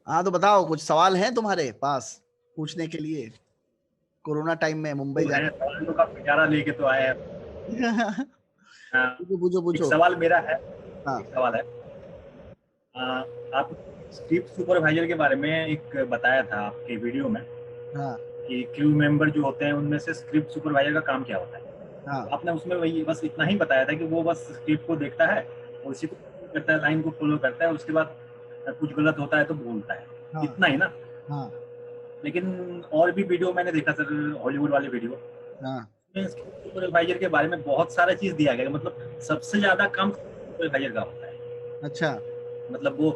हाँ तो बताओ, कुछ सवाल हैं तुम्हारे पास पूछने के लिए कोरोना टाइम में मुंबई तो है, जाने सवाल तो काफी प्यारा लेके तो आए हैं। हाँ, पूछो पूछो एक पूछो। सवाल मेरा है। हाँ एक सवाल है। आ, आप स्क्रिप्ट सुपरवाइजर के बारे में एक बताया था आपके वीडियो में हाँ कि क्रू मेंबर जो होते हैं उनमें से स्क्रिप्ट सुपरवाइजर का काम क्या होता है। हाँ तो आपने उसमें वही बस इतना ही बताया था कि वो बस स्क्रिप्ट को देखता है और उसी को करता है, लाइन को फॉलो करता है, उसके बाद कुछ गलत होता है तो बोलता है। हाँ इतना ही ना। हाँ लेकिन और भी वीडियो मैंने देखा सर, हॉलीवुड वाले वीडियो हाँ। में सुपरवाइजर के बारे में बहुत सारा चीज दिया गया, मतलब सबसे ज्यादा काम सुपरवाइजर का होता है। अच्छा। मतलब वो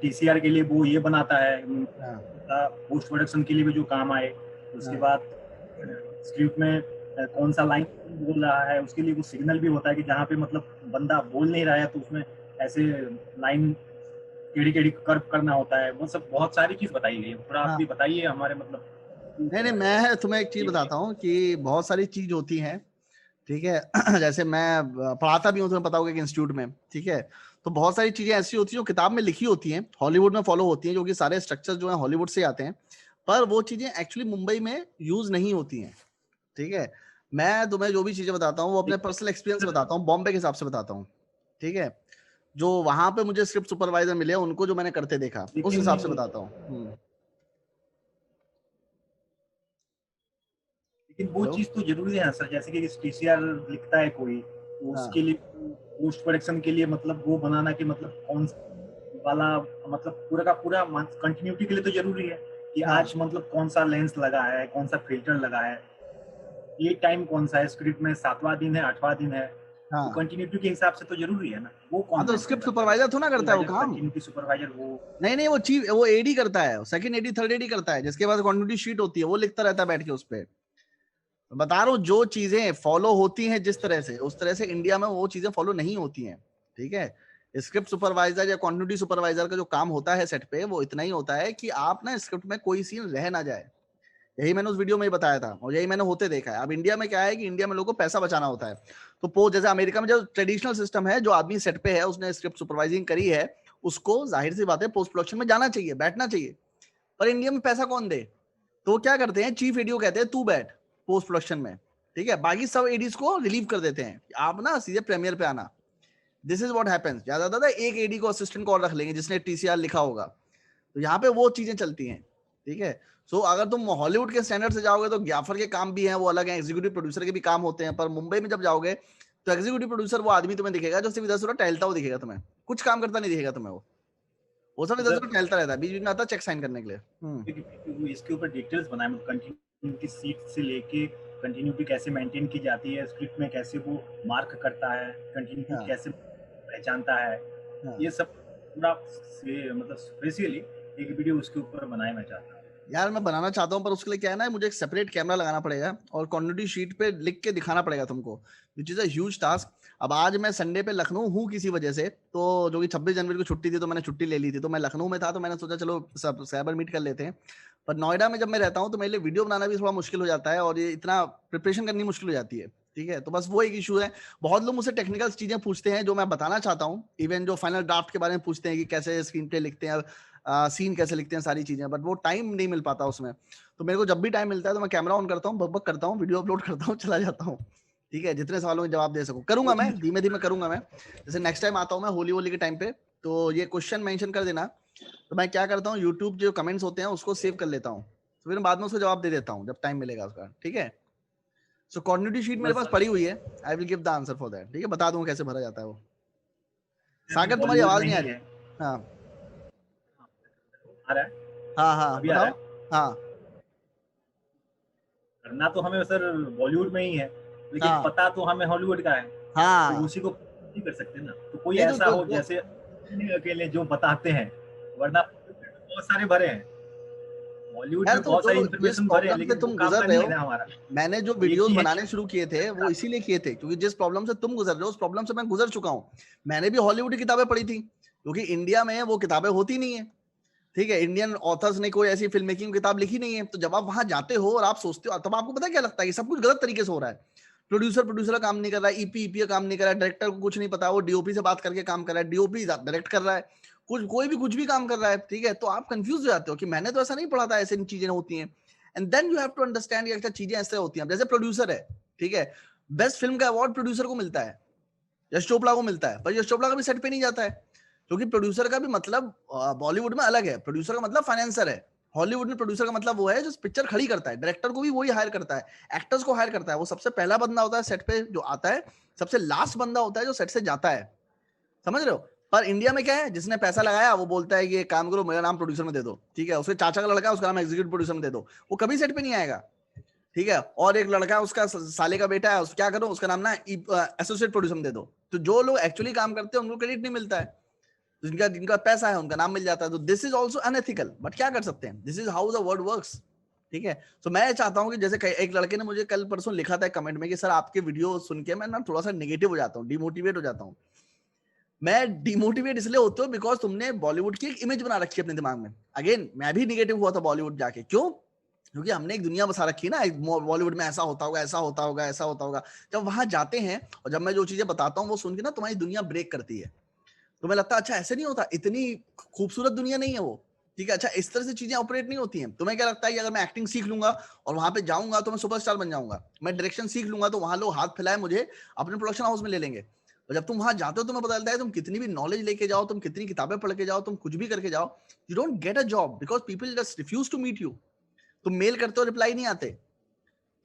टीसीआर के लिए वो ये बनाता है, हाँ पोस्ट प्रोडक्शन के लिए भी जो काम आए। उसके हाँ बाद स्क्रिप्ट में कौन सा लाइन बोल रहा है उसके लिए वो सिग्नल भी होता है कि जहाँ पे मतलब बंदा बोल नहीं रहा है तो उसमें ऐसे लाइन टेढ़ी टेढ़ी कर्व करना होता है। वो सब बहुत सारी चीज बताई गई है। थोड़ा आप हाँ। भी बताइए हमारे मतलब नहीं नहीं, के मैं तुम्हें एक चीज बताता हूँ कि बहुत सारी चीज होती हैं। ठीक है जैसे मैं पढ़ाता भी हूँ, तुम्हें पता होगा कि इंस्टीट्यूट में। ठीक है, तो बहुत सारी चीजें ऐसी होती हैं जो किताब में लिखी होती हैं, हॉलीवुड में फॉलो होती हैं, जो कि सारे स्ट्रक्चर जो है हॉलीवुड से आते हैं, पर वो चीजें एक्चुअली मुंबई में यूज नहीं होती हैं। ठीक है, मैं तुम्हें जो भी चीजें बताता हूँ वो अपने पर्सनल एक्सपीरियंस बताता हूँ, बॉम्बे के हिसाब से बताता हूँ। ठीक है, जो वहां पे मुझे स्क्रिप्ट सुपरवाइजर मिले उनको जो मैंने करते देखा उस लेकिन हिसाब से बताता हूँ। लेकिन वो हेलो। चीज तो जरूरी है सर, जैसे कि टीसीआर लिखता है कोई तो हाँ उसके लिए पोस्ट प्रोडक्शन के लिए मतलब वो बनाना कि मतलब कौन सा वाला, मतलब पूरा का पूरा कंटिन्यूटी के लिए तो जरूरी है कि हाँ आज मतलब कौन सा लेंस लगा है, कौन सा फिल्टर लगा है, ये टाइम कौन सा है, स्क्रिप्ट में 7वां दिन है 8वां दिन है। तो हाँ कंटिन्यूटी के हिसाब से तो जरूरी है ना। वो हाँ। कौन तो मेंटेन स्क्रिप्ट करता है, मतलब सुपरवाइजर थोड़ा ना करता है वो सुपरवाइजर काम। कंटिन्यूटी सुपरवाइजर वो। नहीं नहीं, वो चीफ वो एडी करता है, सेकंड एडी थर्ड एडी करता है, जिसके पास क्वांटिटी शीट होती है वो लिखता रहता है बैठ के उस पे। बता रहा हूँ, जो चीजें फॉलो होती हैं जिस तरह से, उस तरह से इंडिया में वो चीजें फॉलो नहीं होती हैं। ठीक है, स्क्रिप्ट सुपरवाइजर या क्वांटिटी सुपरवाइजर का जो काम होता है सेट पे, वो इतना ही होता है कि आप ना स्क्रिप्ट में कोई सीन रह ना जाए। यही मैंने उस वीडियो में ही बताया था और यही मैंने होते देखा है। अब इंडिया में क्या है कि इंडिया में लोगों को पैसा बचाना होता है, तो जैसे अमेरिका में जो ट्रेडिशनल सिस्टम है, जो आदमी सेट पे है उसने स्क्रिप्ट सुपरवाइजिंग करी है, उसको जाहिर सी बात है पोस्ट प्रोडक्शन में जाना चाहिए, बैठना चाहिए। पर इंडिया में पैसा कौन दे? तो वो क्या करते हैं, चीफ एडी को कहते हैं तू बैठ पोस्ट प्रोडक्शन में। ठीक है, बाकी सब एडीज को रिलीव कर देते हैं, आप ना सीधे प्रीमियर पे आना। This is what happens. ज्यादा ज्यादा एक एडी को असिस्टेंट को और रख लेंगे जिसने टीसीआर लिखा होगा, तो यहाँ पे वो चीजें चलती हैं। ठीक है, सो अगर तुम हॉलीवुड के स्टैंडर्ड से जाओगे तो ग्याफर के काम भी हैं, वो अलग हैं, एग्जीक्यूटिव प्रोड्यूसर के भी काम होते हैं। पर मुंबई में जब जाओगे तो एग्जीक्यूटिव प्रोड्यूसर वो आदमी तुम्हें दिखेगा जो सिर्फ इधर से उधर टहलता हुआ दिखेगा, तुम्हें कुछ काम करता नहीं दिखेगा तुम्हें। वो सब तो इधर से सर उधर टहलता रहता है, बीच बीच में आता है चेक साइन करने के लिए। इसके ऊपर डिटेल्स बनाए, मतलब कंटिन्यूटी सीट से लेके कंटिन्यूटी कैसे मेंटेन की जाती है, स्क्रिप्ट में कैसे वो मार्क करता है, कंटिन्यूटी हाँ कैसे पहचानता है, हाँ। ये सब पूरा मतलब स्पेशली एक वीडियो उसके ऊपर बनाए मैं चाहता हूँ। यार मैं बनाना चाहता हूँ, पर उसके लिए क्या है ना, मुझे एक सेपरेट कैमरा लगाना पड़ेगा और क्वांटिटी शीट पे लिख के दिखाना पड़ेगा तुमको, which is a huge task. अब आज मैं संडे पे लखनऊ हूँ किसी वजह से, तो जो कि 26 जनवरी को छुट्टी थी तो मैंने छुट्टी ले ली थी, तो मैं लखनऊ में था, तो मैंने सोचा चलो सब साइबर मीट कर लेते हैं। पर नोएडा में जब मैं रहता हूँ तो मेरे लिए वीडियो बनाना भी थोड़ा मुश्किल हो जाता है और ये इतना प्रिपरेशन करनी मुश्किल हो जाती है। ठीक है, तो बस वो एक इशू है। बहुत लोग मुझसे टेक्निकल चीजें पूछते हैं जो मैं बताना चाहता हूँ, इवन जो फाइनल ड्राफ्ट के बारे में पूछते हैं कि कैसे स्क्रीन प्ले लिखते हैं, सीन कैसे लिखते हैं, सारी चीजें, बट वो टाइम नहीं मिल पाता उसमें। तो मेरे को जब भी टाइम मिलता है तो मैं कैमरा ऑन करता हूँ, बक बक करता हूँ, वीडियो अपलोड करता हूँ, चला जाता हूँ। ठीक है, जितने सवालों के जवाब दे सकूँ करूंगा, वो मैं चीज धीमे धीमे करूंगा मैं। जैसे नेक्स्ट टाइम आता हूँ मैं होली वोली के टाइम पे, तो ये क्वेश्चन मेंशन कर देना। तो मैं क्या करता हूँ, यूट्यूब जो कमेंट्स होते हैं उसको सेव कर लेता हूँ, तो फिर बाद में उसको जवाब दे देता हूँ जब टाइम मिलेगा उसका। ठीक है, सो कोऑर्डिनेटिव शीट मेरे बस पास पड़ी हुई है, I will give the answer for that. ठीक है, बता दूंगा कैसे भरा जाता है वो। अभी सागर तुम्हारी बॉलीवुड आवाज में नहीं आ ही रही। है। हाँ आ रहा है, हाँ हाँ, अभी आ रहा बताओ। है। हाँ करना तो हमें सर बॉलीवुड में ही है, लेकिन हाँ पता तो हमें हॉलीवुड का है। तो हाँ। उसी को नहीं कर सकते ना, तो कोई नहीं ऐसा हो जो जैसे अकेले जो बताते हैं, वरना बहुत सारे भरे हैं, बॉलीवुड यार, में तो बहुत सारी जो जिस इन्फॉर्मेशन भरे हैं, प्रॉब्लम से लेकिन वो तुम काम गुजर का रहे नहीं है हो, ना हमारा। मैंने जो एक वीडियोस ही है बनाने शुरू किए थे कि वो इसीलिए किए थे क्योंकि जिस प्रॉब्लम से तुम गुजर रहे हो उस प्रॉब्लम से मैं गुजर चुका हूँ। मैंने भी हॉलीवुड की किताबें पढ़ी थी, क्योंकि इंडिया में वो किताबें होती नहीं है। ठीक है, इंडियन ऑथर्स ने कोई ऐसी फिल्म मेकिंग किताब लिखी नहीं है, तो जब आप वहां जाते हो और आप सोचते हो, तब आपको पता क्या लगता है कि सब कुछ गलत तरीके से हो रहा है। प्रोड्यूसर का काम नहीं कर रहा है, ईपी ईपी का काम नहीं कर रहा है, डायरेक्टर को कुछ नहीं पता, वो डीओपी से बात करके काम कर रहा है, डीओपी डायरेक्ट कर रहा है, कोई भी कुछ भी काम कर रहा है, ठीक है, तो आप कंफ्यूज हो जाते हो कि मैंने तो ऐसा नहीं पढ़ा था, ऐसे चीजें होती हैं। And then you have to understand कि अच्छा चीजें ऐसे होती हैं। जैसे प्रोड्यूसर है, ठीक है, बेस्ट फिल्म का अवार्ड प्रोड्यूसर को मिलता है, यश चोपड़ा को मिलता है, पर यश चोपड़ा कभी सेट पे नहीं जाता है, क्योंकि प्रोड्यूसर का भी मतलब बॉलीवुड में अलग है। प्रोड्यूसर का मतलब फाइनेंसर है, हॉलीवुड में प्रोड्यूसर का मतलब वो है जो पिक्चर खड़ी करता है। डायरेक्टर को भी वही हायर करता है, एक्टर्स को हायर करता है, वो सबसे पहला बंदा होता है सेट पे जो आता है, सबसे लास्ट बंदा होता है जो सेट से जाता है, समझ रहे हो। पर इंडिया में क्या है, जिसने पैसा लगाया वो बोलता है कि ये काम करो, मेरा नाम प्रोड्यूसर में दे दो, ठीक है, उसके चाचा का लड़का है, उसका नाम एग्जीक्यूटिव प्रोड्यूसर में दे दो, वो कभी सेट पे नहीं आएगा, ठीक है। और एक लड़का है, उसका साले का बेटा है, क्या करो, उसका नाम ना एसोसिएट प्रोड्यूसर में दे दो। तो जो लोग एक्चुअली काम करते हैं उनको क्रेडिट नहीं मिलता है, जिनका जिनका पैसा है उनका नाम मिल जाता है। तो this is also unethical, but क्या कर सकते हैं, this is how the world works, ठीक है। तो मैं चाहता हूँ कि जैसे एक लड़के ने मुझे कल परसों लिखा था कमेंट में कि सर आपके वीडियो सुन के मैं ना थोड़ा सा नेगेटिव हो जाता हूँ, डिमोटिवेट हो जाता हूँ। मैं डिमोटिवेट इसलिए होता हूँ बिकॉज तुमने बॉलीवुड की एक इमेज बना रखी है अपने दिमाग में। अगेन मैं भी निगेटिव हुआ था बॉलीवुड जाके, क्यों, क्योंकि हमने एक दुनिया बसा रखी है ना, बॉलीवुड में ऐसा होता होगा, ऐसा होता होगा, ऐसा होता होगा। जब वहां जाते हैं और जब मैं जो चीजें बताता हूँ वो सुन के ना तुम्हारी दुनिया ब्रेक करती है, तुम्हें लगता है अच्छा ऐसे नहीं होता, इतनी खूबसूरत दुनिया नहीं है वो, ठीक है, अच्छा इस तरह से चीजें ऑपरेट नहीं होती हैं। तुम्हें क्या लगता है कि अगर मैं एक्टिंग सीख लूंगा और वहां पे जाऊंगा तो मैं सुपरस्टार बन जाऊंगा, मैं डायरेक्शन सीख लूंगा तो वहां लोग हाथ फैलाए मुझे अपने प्रोडक्शन हाउस में ले लेंगे। और जब तुम वहां जाते हो तुम्हें पता चलता है तुम कितनी भी नॉलेज लेके जाओ, तुम कितनी किताबें पढ़ के जाओ, तुम कुछ भी करके जाओ, you don't get a job because people just refuse to meet you. तुम मेल करते हो, रिप्लाई नहीं आते,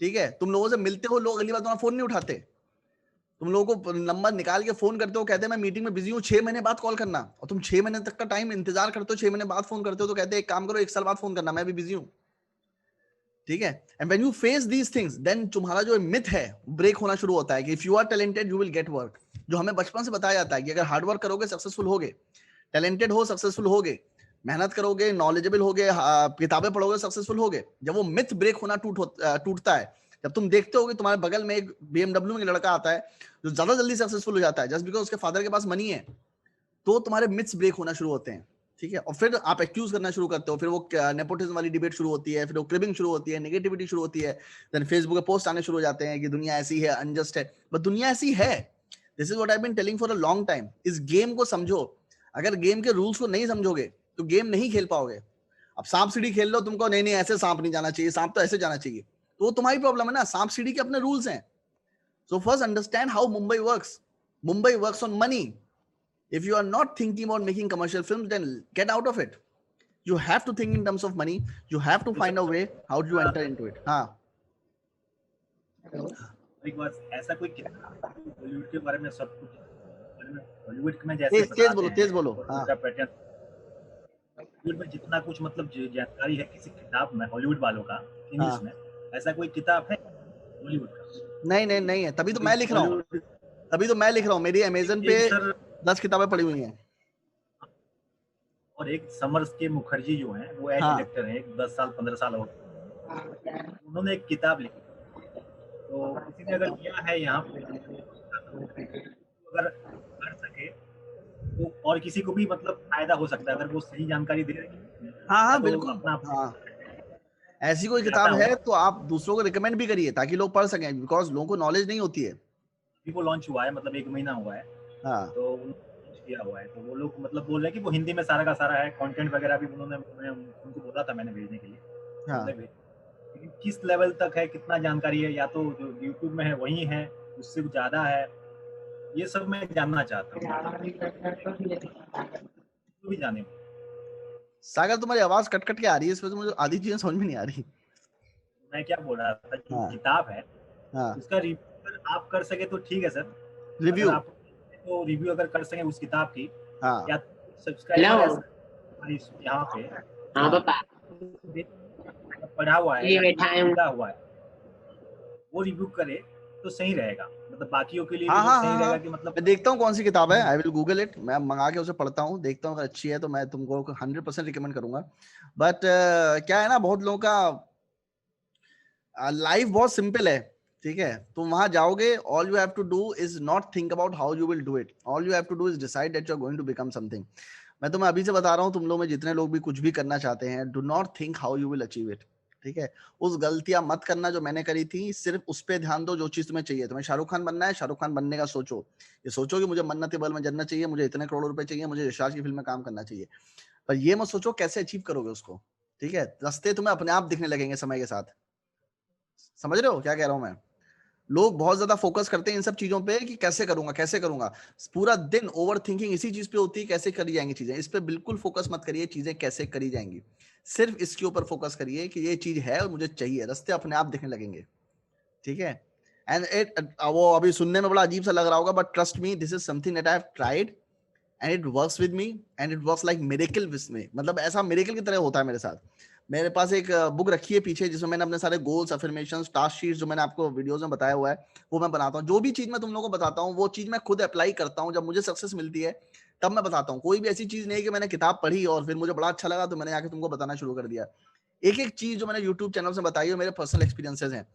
ठीक है, तुम लोगों से मिलते हो, लोग अगली बार तुम्हारा फोन नहीं उठाते, तुम लोगों को नंबर निकाल के फोन करते हो, कहते हैं मैं मीटिंग में बिजी हूँ, 6 महीने बाद कॉल करना, और तुम 6 महीने तक का टाइम इंतजार करते हो, 6 महीने बाद फोन करते हो, तो कहते हैं एक काम करो 1 साल बाद फोन करना, मैं भी बिजी हूँ, ठीक है। And when you face these things then तुम्हारा जो मिथ है ब्रेक होना शुरू होता है कि if you are talented you will get work. जो हमें बचपन से बताया जाता है कि अगर हार्डवर्क करोगे सक्सेसफुल होगे, टैलेंटेड हो सक्सेसफुल होगे, मेहनत करोगे नॉलेजेबल होगे, किताबें पढ़ोगे सक्सेसफुल होगे। जब वो मिथ ब्रेक होना टूटता है, जब तुम देखते हो कि तुम्हारे बगल में एक BMW में लड़का आता है जो ज्यादा जल्दी सक्सेसफुल हो जाता है जस्ट बिकॉज उसके फादर के पास मनी है, तो तुम्हारे मिथ्स ब्रेक होना शुरू होते हैं, ठीक है। और फिर आप एक्यूज करना शुरू करते हो, फिर वो नेपोटिज्म वाली डिबेट शुरू होती है, फिर वो क्रिबिंग शुरू होती है, नेगेटिविटी शुरू होती है, देन फेसबुक पे पोस्ट आने शुरू हो जाते हैं कि दुनिया ऐसी है, अनजस्ट है, बट दुनिया ऐसी है। This is what I been telling for a long time. इस गेम को समझो, अगर गेम के रूल्स को नहीं समझोगे तो गेम नहीं खेल पाओगे। अब सांप सीढ़ी खेल लो, तुमको नहीं नहीं ऐसे सांप नहीं जाना चाहिए, सांप तो ऐसे जाना चाहिए, तो वो तुम्हारी प्रॉब्लम है ना, सांप सीढ़ी के अपने रूल्स हैं। So first understand how Mumbai works. Mumbai works on money. If you are not thinking about making commercial films, then get out of it. You have to think in terms of money. You have to तो find a way how to enter into it. हाँ, एक बात, ऐसा कोई किताब बॉलीवुड के बारे में सब कुछ, हॉलीवुड में जैसे तेज बोलो, बताते तेज बोलो। हैं हाँ, उनका पैटर्न, हॉलीवुड में जितना कुछ मतलब जानकारी है किसी किताब में हॉलीवुड वालों का इंग्लिश हाँ, में, ऐसा कोई किताब है हॉलीवुड का? नहीं नहीं नहीं है, तभी तो मैं लिख रहा हूँ, हॉलीवुड तभी तो मैं लिख रहा हूँ। मेरी अमेजन पे एक सर 10 किताबें पड़ी हुई हैं। और एक समर्स के मुखर्जी जो हैं वो एज हाँ, डायरेक्टर हैं, 10 साल 15 साल हो गए, उन्होंने एक किताब लिखी, तो किसी ने अगर किया है यहाँ पे, अगर कर सके तो और किसी को भी मतलब फायदा हो सकता है अगर वो सही जानकारी दे रहे हैं, हाँ, या हाँ, तो बिल्कुल। अपना हाँ, ऐसी कोई जाता किताब हो। है तो आप दूसरों को रिकमेंड भी करिए ताकि लोग पढ़ सकें, बिकॉज लोगों को नॉलेज नहीं होती है। अभी वो लॉन्च हुआ है, मतलब 1 महीना हुआ है, हाँ, तो लॉन्च किया हुआ है, तो वो लोग मतलब बोल रहे हैं कि वो हिंदी में सारा का सारा है, कंटेंट वगैरह भी उन्होंने, मैं उनको बोला था मैंने भेजने के लिए, उन्होंने हाँ, भेज, लेकिन किस लेवल तक है, कितना जानकारी है, या तो जो यूट्यूब में है वही है, उससे ज़्यादा है, ये सब मैं जानना चाहता हूँ, तो भी जाने। सागर तुम्हारी आवाज कट कट के आ रही है, इसमें तो मुझे आधी चीजें समझ में नहीं आ रही। मैं क्या बोल रहा था, जो हाँ, किताब है हाँ, उसका रिव्यू आप कर सके तो ठीक है सर, अगर रिव्यू। आप तो रिव्यू अगर कर सकें उस किताब की, हाँ, या सब्सक्राइबर हमारी यहाँ पे हाँ हाँ, पापा, पढ़ा हुआ है ये या बैठा है। लिखा हुआ है, वो रिव्यू करे तो सही रहेगा, मतलब बाकियों के लिए भी हाँ, वो हाँ, सही हाँ, रहेगा हाँ, कि मतलब मैं देखता हूँ कौन सी किताब है, आई विल गूगल इट, मैं मंगा के उसे पढ़ता हूँ, देखता हूँ अगर अच्छी है तो मैं तुमको 100% रिकमेंड करूंगा। बट क्या है ना, बहुत लोगों का लाइफ बहुत सिंपल है, ठीक है, तुम वहां जाओगे, all you have to do is not think about how you will do it, all you have to do is decide that you are going to become something. मैं तुम्हें अभी से बता रहा हूँ, तुम लोग में जितने लोग भी कुछ भी करना चाहते हैं, do not think how you will achieve it, ठीक है, उस गलतियां मत करना जो मैंने करी थी, सिर्फ उस पे ध्यान दो जो चीज तुम्हें चाहिए। तुम्हें शाहरुख खान बनना है, शाहरुख खान बनने का सोचो, ये सोचो कि मुझे मन्नत बल में जन्नत चाहिए, मुझे इतने करोड़ रुपए चाहिए, मुझे यशराज की फिल्म में काम करना चाहिए, पर ये मत सोचो कैसे अचीव करोगे उसको। ठीक है, रास्ते तुम्हें अपने आप दिखने लगेंगे समय के साथ। समझ रहे हो क्या कह रहा हूं मैं? लोग बहुत ज्यादा फोकस करते हैं इन सब चीजों पे कि कैसे करूंगा कैसे करूंगा, पूरा दिन ओवर थिंकिंग इसी चीज पे होती है, कैसे करी जाएंगी चीजें। इस पे बिल्कुल फोकस मत करिए चीजें कैसे करी जाएंगी, सिर्फ इसके ऊपर फोकस करिए कि ये चीज है और मुझे चाहिए, रास्ते अपने आप दिखने लगेंगे। ठीक है, एंड इट वो अभी सुनने में बड़ा अजीब सा लग रहा होगा, but trust me this is something that I have tried and it works with me and it works like miracle with me. मतलब ऐसा मिरेकल की तरह होता है मेरे साथ। मेरे पास एक बुक रखी है पीछे जिसमें मैंने अपने सारे गोल्स, अफर्मेशंस, टास्क शीट्स जो मैंने आपको वीडियोस में बताया हुआ है वो मैं बनाता हूँ। जो भी चीज मैं तुम लोगों को बताता हूँ वो चीज मैं खुद अप्लाई करता हूँ, जब मुझे सक्सेस मिलती है तब मैं बताता हूँ। कोई भी ऐसी चीज नहीं कि मैंने किताब पढ़ी और फिर मुझे बड़ा अच्छा लगा तो मैंने आके तुमको बताना शुरू कर दिया। एक एक चीज जो मैंने यूट्यूब चैनल से बताई है मेरे पर्सनल एक्सपीरियंसेस हैं,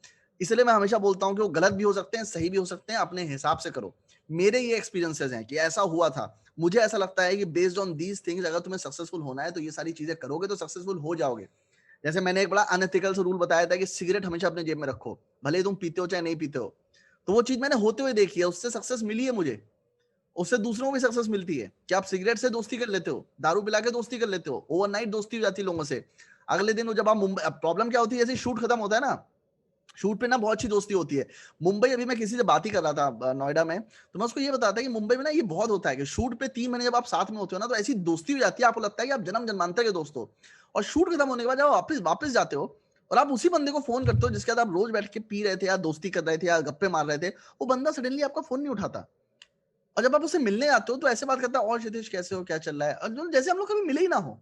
इसलिए मैं हमेशा बोलता हूँ कि वो गलत भी हो सकते हैं सही भी हो सकते हैं, अपने हिसाब से करो। मेरे ये एक्सपीरियंसेस हैं कि ऐसा हुआ था, मुझे ऐसा लगता है कि बेस्ड ऑन दीज थिंग्स अगर तुम्हें सक्सेसफुल होना है तो ये सारी चीजें करोगे तो सक्सेसफुल हो जाओगे। जैसे मैंने एक बड़ा अनएथिकल सा रूल बताया था कि सिगरेट हमेशा अपने जेब में रखो, भले ही तुम पीते हो चाहे नहीं पीते हो। तो वो चीज मैंने होते हुए देखी है, उससे सक्सेस मिली है मुझे, उससे दूसरों को भी सक्सेस मिलती है कि आप सिगरेट से दोस्ती कर लेते हो, दारू पिला के दोस्ती कर लेते हो, ओवरनाइट दोस्ती हो जाती है लोगों से। अगले दिन जब आप मुंबई, प्रॉब्लम क्या होती है जैसे शूट खत्म होता है ना, शूट पे ना बहुत अच्छी दोस्ती होती है। मुंबई अभी मैं किसी से बात ही कर रहा था नोएडा में, तो मैं उसको ये बताता था कि मुंबई में ना ये बहुत होता है कि शूट पे 3 महीने जब आप साथ में होते हो ना तो ऐसी दोस्ती हो जाती है, आपको लगता है कि आप जन्म जन्मांतर के दोस्त हो। और शूट खत्म होने के बाद जब वापस वापस जाते हो और आप उसी बंदे को फोन करते हो जिसके साथ आप रोज बैठ के पी रहे थे या दोस्ती कर रहे थे या गप्पे मार रहे थे, वो बंदा सडनली आपका फोन नहीं उठाता। और जब आप उससे मिलने आते हो तो ऐसे बात करता है, और क्षितिज कैसे हो, क्या चल रहा है, और जैसे हम लोग कभी मिले ही ना हो।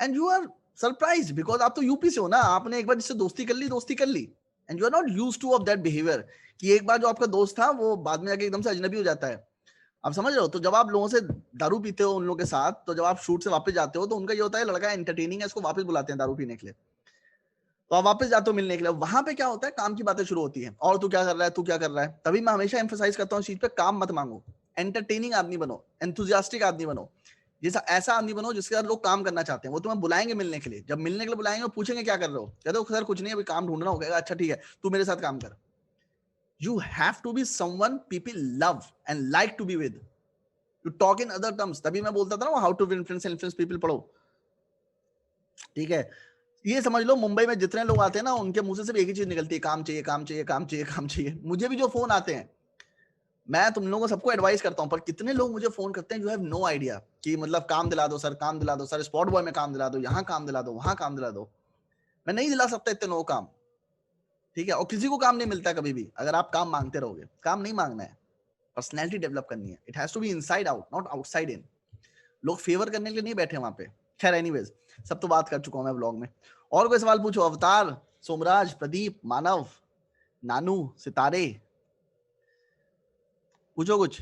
And you are surprise because आप तो यूपी से हो ना, आपने एक बार जिससे दोस्ती कर ली and you are not use to of that behaviour कि एक बार जो आपका दोस्त था वो बाद में जाके एकदम से अजनबी हो जाता है। आप समझ रहे हो? तो जब आप लोगों से दारू पीते हो उन लोगों के साथ, तो जब आप शूट से वापस जाते हो तो उनका ये होता है लड़का एंटरटेनिंग है, इसको वापस बुलाते हैं दारू पीने के लिए। तो आप वापस जाते हो मिलने के लिए, वहां पे क्या होता है, काम की बातें शुरू होती है, और तू क्या कर रहा है, तू क्या कर रहा है। तभी मैं हमेशा एम्फेसाइज करता हूँ इस चीज पे, काम मत मांगो, एंटरटेनिंग आदमी बनो, एंथुजियास्टिक आदमी बनो, जैसा ऐसा आदमी बनो जिसके साथ लोग काम करना चाहते हैं। वो तुम्हें बुलाएंगे मिलने के लिए, जब मिलने के लिए बुलाएंगे वो पूछेंगे क्या कर रहे हो, कहते हो सर कुछ नहीं अभी काम ढूंढना होगा, अच्छा ठीक है तू मेरे साथ काम कर। You have to be someone people love and like to be with, you talk in other terms. तभी मैं बोलता था ना हाउ टू इन्फ्लुएंस पीपल पढ़ो। ठीक है, ये समझ लो मुंबई में जितने लोग आते हैं ना उनके मुंह से सिर्फ एक ही चीज निकलती है, काम चाहिए काम चाहिए काम चाहिए काम चाहिए। मुझे भी जो फोन आते हैं, मैं तुम लोगों को सबको एडवाइस करता हूं, पर कितने लोग मुझे फोन करते हैं यू हैव नो आइडिया कि मतलब काम दिला दो सर, काम दिला दो सर, स्पॉट बॉय में काम दिला दो, यहाँ काम दिला दो, वहां काम दिला दो। मैं नहीं दिला सकता इतने लोगों काम। ठीक है, और किसी को काम नहीं मिलता कभी भी अगर आप काम मांगते रहोगे। काम नहीं मांगना है, पर्सनैलिटी डेवलप करनी है, it has to be inside out not outside in. लोग फेवर करने के लिए नहीं बैठे वहां पे। खैर एनीवेज, सब तो बात कर चुका हूं मैं ब्लॉग में। और कोई सवाल पूछो, अवतार, सोमराज, प्रदीप, मानव, नानू, सितारे, पूछो कुछ।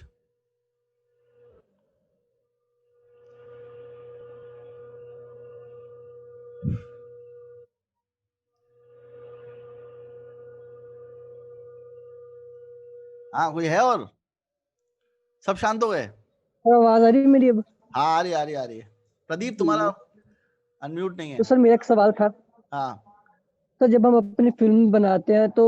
हाँ कोई है और? सब शांत हो गए? आवाज आ रही है मेरी अब? हाँ आ रही आ रही आ रही है। प्रदीप तुम्हारा अनम्यूट नहीं है। तो सर मेरा एक सवाल था, हाँ तो जब हम अपनी फिल्म बनाते हैं तो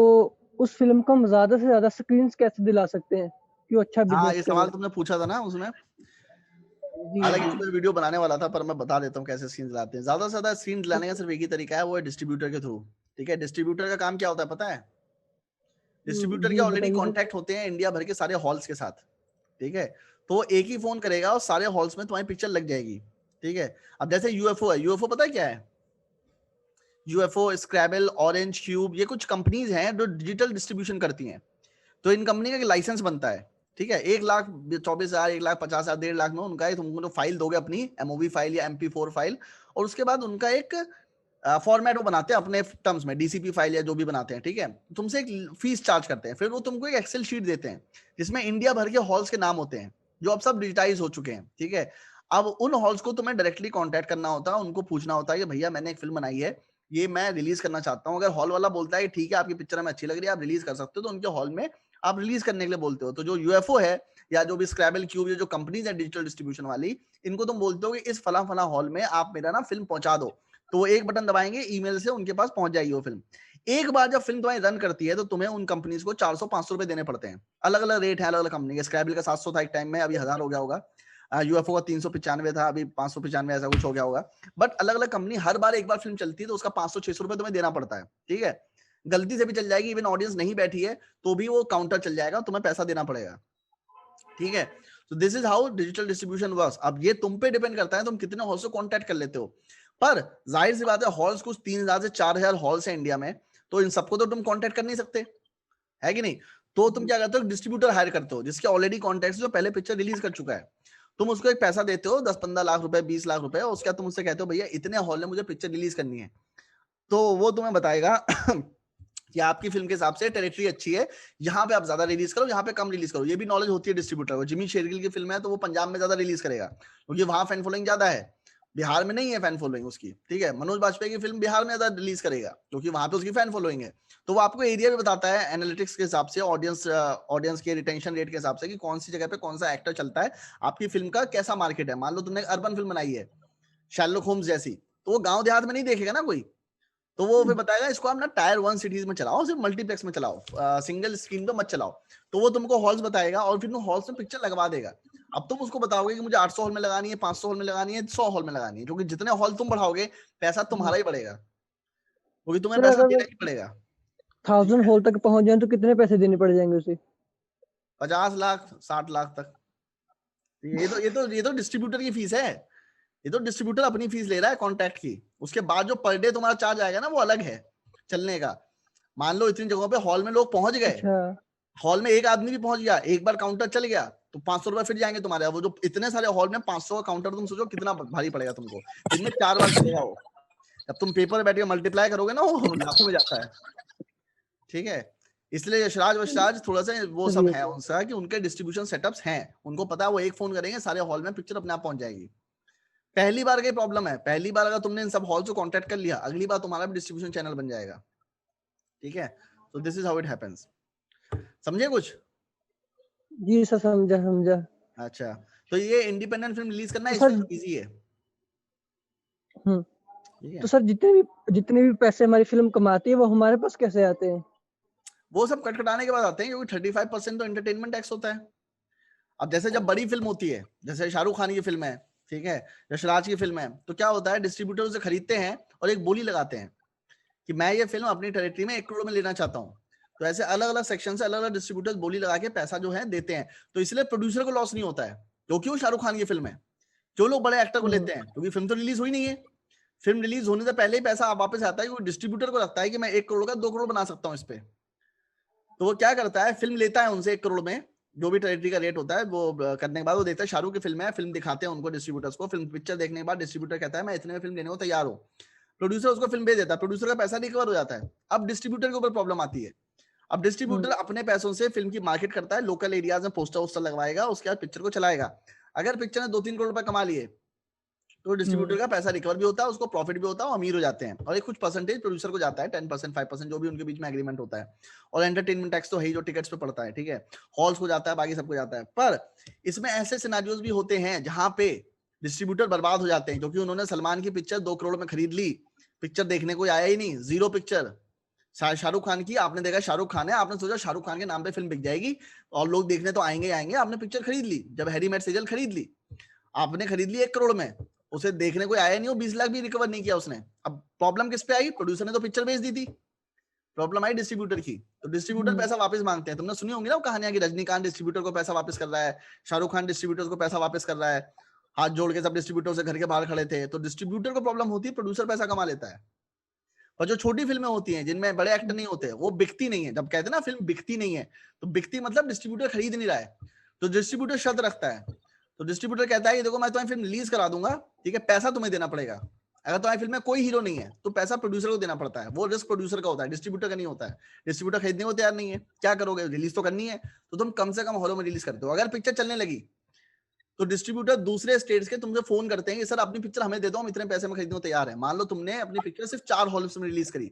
उस फिल्म को हम ज्यादा से ज्यादा स्क्रीन कैसे दिला सकते हैं कि वो अच्छा हाँ, बिजनेस ये करे? सवाल तुमने पूछा था ना उसमें। जी हालांकि जी। इस पर वीडियो बनाने वाला था पर मैं बता देता हूँ कैसे स्क्रीन दिलाते हैं। ज्यादा से ज्यादा स्क्रीन दिलाने का सिर्फ एक ही तरीका है, वो है डिस्ट्रीब्यूटर के थ्रू। ठीक है, डिस्ट्रीब्यूटर का काम क्या होता है पता है? डिस्ट्रीब्यूटर के जी ऑलरेडी बताइए सर। कॉन्टैक्ट होते हैं इंडिया भर के सारे हॉल्स के साथ। ठीक है, तो एक ही फोन करेगा और सारे हॉल्स में तुम्हारी पिक्चर लग जाएगी। ठीक है, अब जैसे यूएफओ है, यूएफओ पता है क्या है? यूएफओ, स्क्रैबल, ऑरेंज क्यूब, ये कुछ कंपनीज हैं जो डिजिटल डिस्ट्रीब्यूशन करती हैं। तो इन कंपनी का लाइसेंस बनता है। ठीक है, 1,24,000, 1,50,000, 1.5 लाख में उनका तुम उनको फाइल दोगे अपनी एमओवी फाइल या MP4 फाइल, और उसके बाद उनका एक फॉर्मेट वो बनाते हैं अपने टर्म्स में, डीसीपी फाइल या जो भी बनाते हैं। ठीक है, तुमसे एक फीस चार्ज करते हैं, फिर वो तुमको एक एक्सेल शीट देते हैं जिसमें इंडिया भर के हॉल्स के नाम होते हैं जो अब सब डिजिटाइज हो चुके हैं। ठीक है, अब उन हॉल्स को तुम्हें डायरेक्टली कांटेक्ट करना होता है, उनको पूछना होता है कि भैया मैंने एक फिल्म बनाई है, ये मैं रिलीज करना चाहता हूँ। अगर हॉल वाला बोलता है कि ठीक है आपकी पिक्चर हमें अच्छी लग रही है आप रिलीज कर सकते हो, तो उनके हॉल में आप रिलीज करने के लिए बोलते हो। तो जो यूएफओ है या जो भी स्क्रैबल क्यूब, ये जो कंपनीज है डिजिटल डिस्ट्रीब्यूशन वाली, इनको तुम बोलते हो कि इस फला फला हॉल में आप मेरा ना फिल्म पहुंचा दो। तो वो एक बटन दबाएंगे, ईमेल से उनके पास पहुंच जाएगी वो फिल्म। एक बार जब फिल्म तुम्हारी रन करती है तो तुम्हें उन कंपनीज को 400-500 रुपए देने पड़ते हैं। अलग अलग रेट है अलग अलग कंपनी के। स्क्रैबल का 700 था एक टाइम में, अभी 1000 हो गया होगा। यूएफओ का 395 था, अभी 595 ऐसा कुछ हो गया होगा। बट अलग अलग कंपनी, हर बार एक बार फिल्म चलती है तो उसका 500-600 रुपए तुम्हें देना पड़ता है। ठीक है, गलती से भी चल जाएगी, इवन ऑडियंस नहीं बैठी है तो भी वो काउंटर चल जाएगा, तुम्हें पैसा देना पड़ेगा। ठीक है, तो this is how digital distribution works. अब ये तुम पे डिपेंड करता है तुम कितने हॉल से कॉन्टैक्ट कर लेते हो। पर जाहिर सी बात है, हॉल्स कुछ 3000 से 4000 हॉल्स है इंडिया में, तो इन सबको तो तुम कॉन्टैक्ट कर नहीं सकते, है कि नहीं? तो तुम क्या करते हो, डिस्ट्रीब्यूटर हायर करते हो जिसके ऑलरेडी कॉन्टैक्ट, जो पहले पिक्चर रिलीज कर चुका है। तुम उसको एक पैसा देते हो 10-15 लाख रुपए, 20 लाख रुपए, उसका तुम उससे कहते हो भैया इतने हॉल में मुझे पिक्चर रिलीज करनी है। तो वो तुम्हें बताएगा कि आपकी फिल्म के हिसाब से टेरिटरी अच्छी है, यहाँ पे आप ज्यादा रिलीज करो, यहाँ पे कम रिलीज करो। ये भी नॉलेज होती है डिस्ट्रीब्यूटर को। जिमी शेरगिल की फिल्म है तो वो पंजाब में ज्यादा रिलीज करेगा क्योंकि वहां फैन फॉलोइंग ज्यादा है, बिहार में नहीं है फैन फॉलोइंग उसकी। ठीक है, मनोज बाजपेयी की फिल्म बिहार में ज्यादा रिलीज करेगा क्योंकि वहां पे उसकी फैन फॉलोइंग है। तो वो आपको एरिया भी बताता है एनालिटिक्स के हिसाब से, ऑडियंस के रिटेंशन रेट के हिसाब से कि कौन सी जगह पे कौन सा एक्टर चलता है, आपकी फिल्म का कैसा मार्केट है। मान लो तुमने अर्बन फिल्म बनाई है शर्लॉक होम्स जैसी, तो वो गांव देहात में नहीं देखेगा ना कोई, तो वो फिर बताएगा इसको आप ना टायर 1 सिटीज में चलाओ, सिर्फ मल्टीप्लेक्स में चलाओ, सिंगल स्क्रीन पे मत चलाओ। तो वो तुमको हॉल्स बताएगा और फिर तुम हॉल्स में पिक्चर लगवा देगा। अब तुम उसको बताओगे कि मुझे 800 हॉल में लगानी है, 500 हॉल में लगानी है, 100 हॉल में लगानी है, क्योंकि जितने हॉल तुम बढ़ाओगे पैसा तुम्हारा ही बढ़ेगा, क्योंकि तुम्हें सर पैसा अगर देना ही पड़ेगा। 1000 हॉल तक पहुंच जाए तो कितने पैसे देने पड़ जाएंगे उसे? 50 लाख 60 लाख तक। ये तो डिस्ट्रीब्यूटर की फीस है। ये तो डिस्ट्रीब्यूटर अपनी फीस ले रहा है कॉन्ट्रैक्ट की। उसके बाद जो पर डे तुम्हारा चार्ज आएगा ना वो अलग है चलने का। मान लो इतनी जगहों पे हॉल में लोग पहुंच गए, अच्छा। हॉल में एक आदमी भी पहुंच गया, एक बार काउंटर चल गया तो 500 रुपए फिर जाएंगे तुम्हारे। वो जो इतने सारे हॉल में 500 का काउंटर, तुम सोचो कितना भारी पड़ेगा तुमको। दिन में 4 बार चलेगा वो। जब तुम पेपर में बैठ के मल्टीप्लाई करोगे ना वो लाखों में जाता है। ठीक है, इसलिए यशराज वशराज थोड़ा सा वो सब चलिए है सर। उनसा कि उनके डिस्ट्रीब्यूशन सेटअप्स हैं, उनको पता है वो एक फोन करेंगे सारे हॉल में पिक्चर अपने आप पहुंच जाएगी। पहली बार का प्रॉब्लम है, पहली बार अगर तुमने इन सब हॉल से कॉन्टेक्ट कर लिया, अगली बार तुम्हारा भी डिस्ट्रीब्यूशन चैनल बन जाएगा। ठीक है, तो this is how it happens. समझे कुछ? जी सर, समझा समझा। अच्छा, तो ये इंडिपेंडेंट फिल्म रिलीज करना तो इसमें सर इजी है। हम्म ठीक है, तो सर जितने भी पैसे हमारी फिल्म कमाती है वो हमारे पास कैसे आते हैं? वो सब कटकटाने के बाद आते हैं क्योंकि 35% तो एंटरटेनमेंट टैक्स होता है। अब जैसे जब बड़ी फिल्म होती है, जैसे शाहरुख खान की फिल्म है, ठीक है, यशराज की फिल्म है, तो क्या होता है डिस्ट्रीब्यूटर उसे खरीदते हैं और एक बोली लगाते हैं कि मैं ये फिल्म अपनी टेरिटरी में 1 करोड़ में लेना चाहता हूँ। तो ऐसे अलग अलग सेक्शन से अलग अलग डिस्ट्रीब्यूटर्स बोली लगा के पैसा जो है देते हैं। तो इसलिए प्रोड्यूसर को लॉस नहीं होता है क्योंकि वो शाहरुख खान की फिल्म है। जो लोग बड़े एक्टर को लेते हैं क्योंकि फिल्म तो रिलीज हुई नहीं है, फिल्म रिलीज होने से पहले ही पैसा वापस आता है क्योंकि डिस्ट्रीब्यूटर को लगता है कि मैं 1 करोड़ का 2 करोड़ बना सकता हूँ इस पे। तो वो क्या करता है, फिल्म लेता है उनसे 1 करोड़ में, जो भी टेरिटरी का रेट होता है वो करने के बाद वो देखता है शाहरुख की फिल्म है, फिल्म दिखाते हैं उनको डिस्ट्रीब्यूटर्स को। फिल्म पिक्चर देखने के बाद डिस्ट्रीब्यूटर कहता है मैं इतने में फिल्म लेने को तैयार हूँ। प्रोड्यूसर उसको फिल्म भेज देता है, प्रोड्यूसर का पैसा रिकवर हो जाता है। अब डिस्ट्रीब्यूटर के ऊपर प्रॉब्लम आती है। अब डिस्ट्रीब्यूटर अपने पैसों से फिल्म की मार्केट करता है, लोकल एरियाज में पोस्टर वोस्टर लगवाएगा, उसके बाद पिक्चर को चलाएगा। अगर पिक्चर ने 2-3 करोड़ रुपए कमा लिए तो डिस्ट्रीब्यूटर का पैसा रिकवर भी होता है, उसको प्रॉफिट भी होता है, वो अमीर हो जाते हैं। और एक कुछ परसेंटेज प्रोड्यूसर को जाता है, 10% 5% जो भी उनके बीच में एग्रीमेंट होता है। और एंटरटेनमेंट टैक्स तो है ही जो टिकट्स पे पड़ता है। ठीक है, हॉल्स को जाता है, बाकी सबको जाता है। पर इसमें ऐसे सिनेरियोज भी होते हैं जहां पे डिस्ट्रीब्यूटर बर्बाद हो जाते हैं क्योंकि उन्होंने सलमान की पिक्चर 2 करोड़ में खरीद ली, पिक्चर देखने को आया ही नहीं, जीरो पिक्चर। शाहरुख खान की आपने देखा, शाहरुख खान है, आपने सोचा शाहरुख खान के नाम पे फिल्म बिक जाएगी और लोग देखने तो आएंगे आएंगे, आपने पिक्चर खरीद ली। जब हैरी मेट सेजल खरीद ली, आपने खरीद ली 1 करोड़ में, उसे देखने को आया नहीं, वो 20 लाख भी रिकवर नहीं किया उसने। अब प्रॉब्लम किस पे आई, प्रोड्यूसर ने तो पिक्चर बेच दी थी, प्रॉब्लम आई डिस्ट्रीब्यूटर की। तो डिस्ट्रीब्यूटर पैसा वापस मांगते हैं। तुमने सुनी होंगी ना वो कहानियां कि रजनीकांत डिस्ट्रीब्यूटर को पैसा वापस कर रहा है, शाहरुख खान डिस्ट्रीब्यूटर को पैसा वापस कर रहा है, हाथ जोड़ के सब डिस्ट्रीब्यूटर से घर के बाहर खड़े थे। तो डिस्ट्रीब्यूटर को प्रॉब्लम होती है, प्रोड्यूसर पैसा कमा लेता है। और जो छोटी फिल्में होती हैं जिनमें बड़े एक्टर नहीं होते, वो बिकती नहीं है। जब कहते हैं ना फिल्म बिकती नहीं है, तो बिकती मतलब डिस्ट्रीब्यूटर खरीद नहीं रहा है। तो डिस्ट्रीब्यूटर शर्त रखता है, तो डिस्ट्रीब्यूटर कहता है कि देखो मैं तुम्हें फिल्म रिलीज करा दूंगा, ठीक है, पैसा तुम्हें देना पड़ेगा। अगर तुम्हारी फिल्म में कोई हीरो नहीं है तो पैसा प्रोड्यूसर को देना पड़ता है, वो रिस्क प्रोड्यूसर का होता है, डिस्ट्रीब्यूटर का नहीं होता है। डिस्ट्रीब्यूटर खरीदने को तैयार नहीं है, क्या करोगे, रिलीज तो करनी है, तो तुम कम से कम हॉलों में रिलीज करते हो। अगर पिक्चर चलने लगी तो डिस्ट्रीब्यूटर दूसरे स्टेट्स के तुमसे फोन करते हैं कि सर अपनी पिक्चर हमें दे दो, हम इतने पैसे में खरीदने को तैयार है। मान लो तुमने अपनी पिक्चर सिर्फ 4 हॉल्स में रिलीज करी,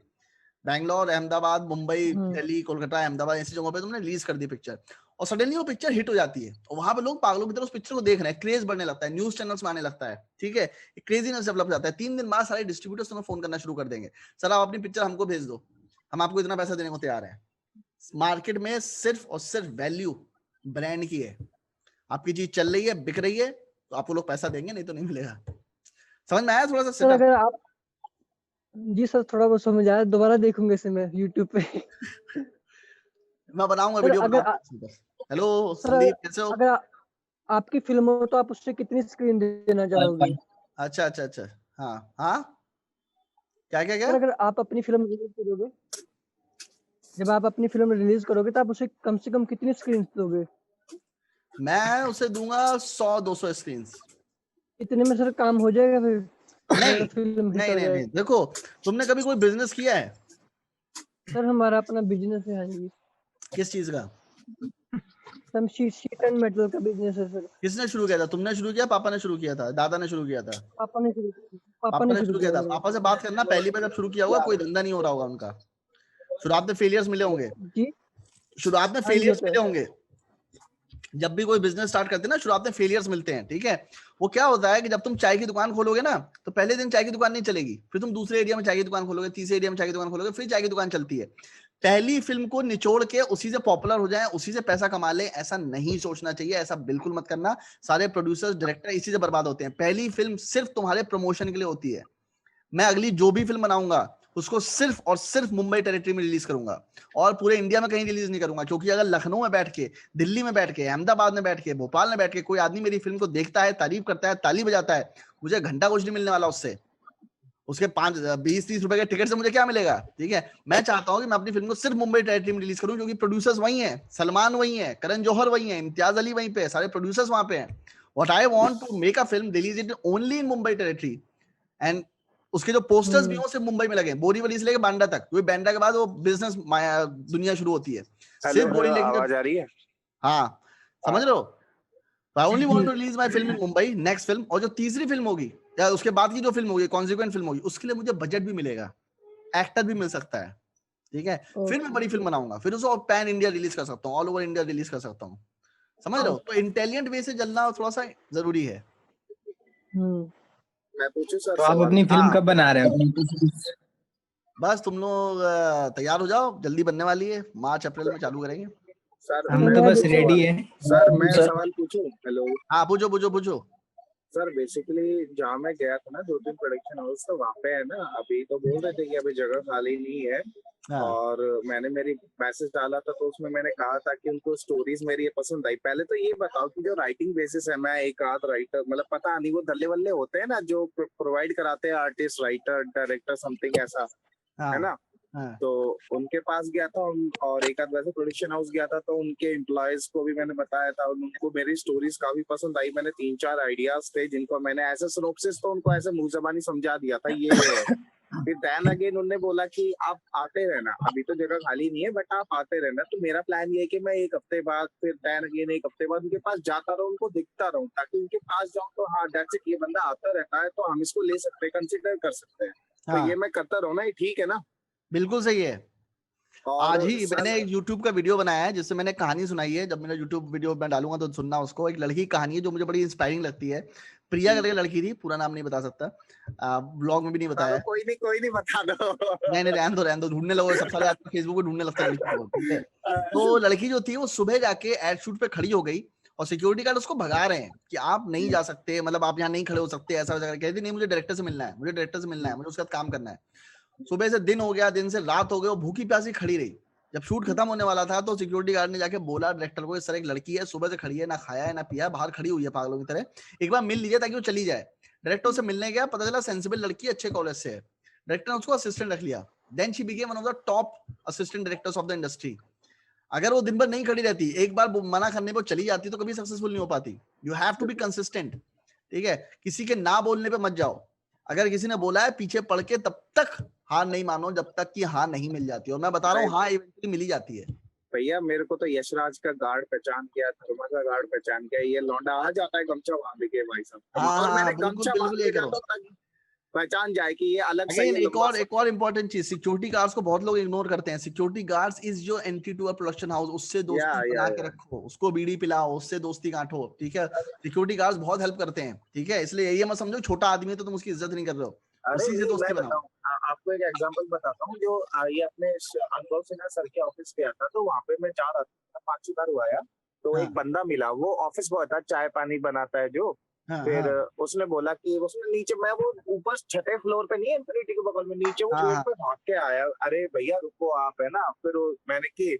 बैंगलोर, अहमदाबाद, मुंबई, दिल्ली, कोलकाता, अहमदाबाद, ऐसी जगहों पे तुमने रिलीज कर दी पिक्चर, और सडनली वो पिक्चर हिट हो जाती है और वहां पे लोग पागलों की तरह उस पिक्चर को देख रहे हैं, क्रेज बढ़ने लगता है, न्यूज चैनल्स में आने लगता है, ठीक है, क्रेजीनेस डेवलप हो जाता है। 3 दिन बाद सारे डिस्ट्रीब्यूटर्स तुम्हें फोन करना शुरू कर देंगे, सर आप अपनी पिक्चर हमको भेज दो, हम आपको इतना पैसा देने को तैयार है। मार्केट में सिर्फ और सिर्फ वैल्यू ब्रांड की है, आपकी चीज चल रही है, बिक रही है, तो आपको लोग पैसा देंगे, नहीं तो नहीं मिलेगा। समझ में आया थोड़ा सा सर सेटअप? अगर आप, जी सर थोड़ा बहुत समझ आया, दोबारा देखूंगे इसे मैं यूट्यूब पे। मैं बनाऊंगा, सर वीडियो अगर बनाऊंगा। हेलो सर संदीप, कैसे हो? अगर आपकी फिल्म हो तो आप उससे कितनी स्क्रीन देना चाहोगे? अच्छा अच्छा अच्छा, हाँ हाँ, क्या क्या क्या? सर अगर आप अपनी फिल्म रिलीज करोगे, जब आप अपनी फिल्म रिलीज करोगे तो आप उसे कम से कम कितनी स्क्रीन दोगे? मैं उसे दूंगा 100-200 स्क्रीन। इतने में सर काम हो जाएगा फिर? नहीं अगर फिल्म हिट नहीं हो नहीं जाए? नहीं, देखो तुमने कभी कोई बिजनेस किया है? सर हमारा अपना बिजनेस है, हाँ जी। किस चीज का? हम शीट एंड मेटल का बिजनेस है सर। किसने शुरू किया था? तुमने शुरू किया, पापा ने शुरू किया था, दादा ने शुरू किया था? पापा ने शुरू पापा ने शुरू किया किया था। सर। पापा से बात करना, पहली बार जब शुरू किया होगा कोई धंधा नहीं हो रहा होगा उनका, शुरुआत में फेलियर्स मिले होंगे, जी शुरुआत में हाँ जी फेलियर्स होता है। मिले होंगे। जब भी कोई बिजनेस स्टार्ट करते हैं ना, शुरुआत में फेलियर्स मिलते हैं, ठीक है। वो क्या होता है कि जब तुम चाय की दुकान खोलोगे ना, तो पहले दिन चाय की दुकान नहीं चलेगी, फिर तुम दूसरे एरिया में चाय की दुकान खोलोगे, तीसरे एरिया में चाय की दुकान खोलोगे, फिर चाय की दुकान चलती है। पहली फिल्म को निचोड़ के उसी से पॉपुलर हो जाए, उसी से पैसा कमा ले, ऐसा नहीं सोचना चाहिए, ऐसा बिल्कुल मत करना। सारे प्रोड्यूसर्स डायरेक्टर इसी से बर्बाद होते हैं। पहली फिल्म सिर्फ तुम्हारे प्रमोशन के लिए होती है। मैं अगली जो भी फिल्म बनाऊंगा उसको सिर्फ और सिर्फ मुंबई टेरिटरी में रिलीज करूंगा और पूरे इंडिया में कहीं रिलीज नहीं करूंगा, क्योंकि अगर लखनऊ में बैठ के, दिल्ली में बैठ के, अहमदाबाद में बैठ के, भोपाल में बैठ के कोई आदमी मेरी फिल्म को देखता है, तारीफ करता है, ताली बजाता है, मुझे घंटा कुछ नहीं मिलने वाला उससे। उसके 5-20-30 रुपए के टिकट से मुझे क्या मिलेगा? ठीक है, मैं चाहता हूं कि मैं अपनी फिल्म को सिर्फ मुंबई टेरिटरी में रिलीज करूं, क्योंकि प्रोड्यूसर्स वही हैं, सलमान वही है, करण जौहर वही है, इम्तियाज अली वहीं पे, सारे प्रोड्यूसर्स वहां पे हैं। What I want to make a film, release it only in Mumbai territory, and उसके जो पोस्टर्स भी हो सिर्फ मुंबई में लगे, बोरीवली से लेके बांद्रा तक, क्योंकि बांद्रा के बाद वो बिजनेस दुनिया शुरू होती है। सिर्फ बोरीवली आवाज आ रही है? हाँ, समझ रहे हो? I only want to release my film in Mumbai, next film. और जो तीसरी फिल्म होगी या उसके बाद की जो फिल्म होगी, कॉन्सिक्वेंट फिल्म होगी, उसके लिए मुझे बजट भी मिलेगा, एक्टर भी मिल सकता है, ठीक है। फिर मैं बड़ी फिल्म बनाऊंगा, फिर उसको पैन इंडिया रिलीज कर सकता हूँ, ऑल ओवर इंडिया रिलीज कर सकता हूँ, समझ रहे हो? तो इंटेलिजेंट वे से चलना थोड़ा सा जरूरी है। मैं पूछूं सर? तो आप अपनी फिल्म कब बना रहे हो? बस तुम लोग तैयार हो जाओ, जल्दी बनने वाली है, मार्च अप्रैल में चालू करेंगे। सर हम तो बस रेडी है। सर मैं सवाल पूछूं? हेलो हाँ, पूछो पूछो पूछो। सर, बेसिकली जहाँ मैं गया था ना 2-3 प्रोडक्शन हाउस, तो वहाँ पे है ना, अभी तो बोल रहे थे कि अभी जगह खाली नहीं है। हाँ। और मैंने मेरी मैसेज डाला था तो उसमें मैंने कहा था कि उनको स्टोरीज मेरी ये पसंद आई। पहले तो ये बताओ कि जो राइटिंग बेसिस है, मैं एक आध राइटर, मतलब पता नहीं वो धल्ले वल्ले होते हैं ना जो प्रोवाइड कराते हैं, आर्टिस्ट, राइटर, डायरेक्टर, समथिंग ऐसा, हाँ, है ना? हाँ, तो उनके पास गया था और एक आध वैसे प्रोडक्शन हाउस गया था, तो उनके एम्प्लॉयज को भी मैंने बताया था, उनको मेरी स्टोरीज काफी पसंद आई। मैंने 3-4 आइडियाज थे जिनको मैंने ऐसे सिनॉप्सिस तो उनको ऐसे मुंह जबानी समझा दिया था ये है। फिर देन अगेन उन्होंने बोला कि आप आते रहना, अभी तो जगह खाली नहीं है बट आप आते रहना। तो मेरा प्लान ये है कि मैं एक हफ्ते बाद, फिर देन अगेन एक हफ्ते बाद उनके पास जाता रहूं, उनको दिखता रहूं, ताकि उनके पास जाऊं तो हाँ दैट्स इट, ये बंदा आता रहता है तो हम इसको ले सकते हैं, कंसिडर कर सकते हैं। तो ये मैं करता रहूं ना, ये ठीक है ना? बिल्कुल सही है। और आज ही मैंने एक YouTube का वीडियो बनाया है जिससे मैंने कहानी सुनाई है। जब मेरा YouTube वीडियो मैं डालूंगा तो सुनना उसको। एक लड़की की कहानी है जो मुझे बड़ी इंस्पायरिंग लगती है। प्रिया करके लड़की थी, पूरा नाम नहीं बता सकता, ब्लॉग में भी नहीं बताया। कोई नहीं बता दो। नहीं, रहने दो, ढूंढने लगो, सब सारे आदमी फेसबुक पे ढूंढने लगते हैं लड़की को, ठीक है। तो लड़की जो थी वो सुबह जाके एड शूट पे खड़ी हो गई और सिक्योरिटी गार्ड उसको भगा रहे हैं कि आप नहीं जा सकते, मतलब आप यहाँ नहीं खड़े हो सकते, ऐसा वैसा। कहती नहीं, मुझे डायरेक्टर से मिलना है, मुझे डायरेक्टर से मिलना है, मुझे उसके साथ काम करना है। सुबह से दिन हो गया, दिन से रात हो गई, वो भूखी प्यासी खड़ी रही। जब शूट खत्म होने वाला था तो सिक्योरिटी गार्ड ने जाके बोला डायरेक्टर को, इस तरह एक लड़की है, सुबह से खड़ी है, ना खाया है ना पिया है, बाहर खड़ी हुई है पागलों की तरह, एक बार मिल लीजिए ताकि वो चली जाए। डायरेक्टर से मिलने गया, पता चला सेंसिबल लड़की, अच्छे कॉलेज से है। डायरेक्टर ने उसको असिस्टेंट रख लिया। Then she became one of the top assistant directors of the industry. अगर वो दिन भर नहीं खड़ी रहती, एक बार मना करने पर चली जाती, तो कभी सक्सेसफुल नहीं हो पाती। You have to be consistent, ठीक है। किसी के ना बोलने पे मत जाओ। अगर किसी ने बोला है पीछे पड़ के तब तक हार नहीं मानो जब तक कि हाँ नहीं मिल जाती। और मैं बता रहा हूँ हाँ इवेंचुअली मिल ही जाती है। भैया मेरे को तो यशराज का गार्ड पहचान किया, धर्मा का गार्ड पहचान किया, ये लौंडा आ जाता है गमछा बांध के भाई साहब। हाँ, और मैंने बिल्कुल गमछा बिल्कुल बांध ये के करो। जाता पहचान जाए कि ये अलग सही अगेन है, लंबा एक और इम्पोर्टेंट चीज, सिक्योरिटी गार्ड्स को बहुत लोग इग्नोर करते हैं। सिक्योरिटी गार्ड्स इज जो entry to a production house, उससे दोस्ती बना के रखो, उसको बीड़ी पिलाओ, उससे दोस्ती गांठो, ठीक है। सिक्योरिटी गार्ड्स बहुत हेल्प करते हैं, ठीक है। इसलिए ये मत समझो छोटा आदमी है तो तुम उसकी इज्जत नहीं कर रहे हो, अरे उसी से नहीं, दोस्ती मैं बनाओ। बताऊं आपको एक एग्जांपल बताता हूँ। जो ये अपने अनुभव सिन्हा सर के ऑफिस गया था, तो वहां पे मैं जा रहा था, 5 बार हुआ यार। तो हाँ एक बंदा मिला, वो ऑफिस बॉय था, चाय पानी बनाता है जो। हाँ फिर हाँ उसने बोला कि उसने नीचे, मैं वो ऊपर छठे फ्लोर पे नहीं है इंफिनिटी के बगल में, नीचे वो हाँ गेट हाँ पे भाग के आया, अरे भैया रुको आप, है ना। फिर मैंने की,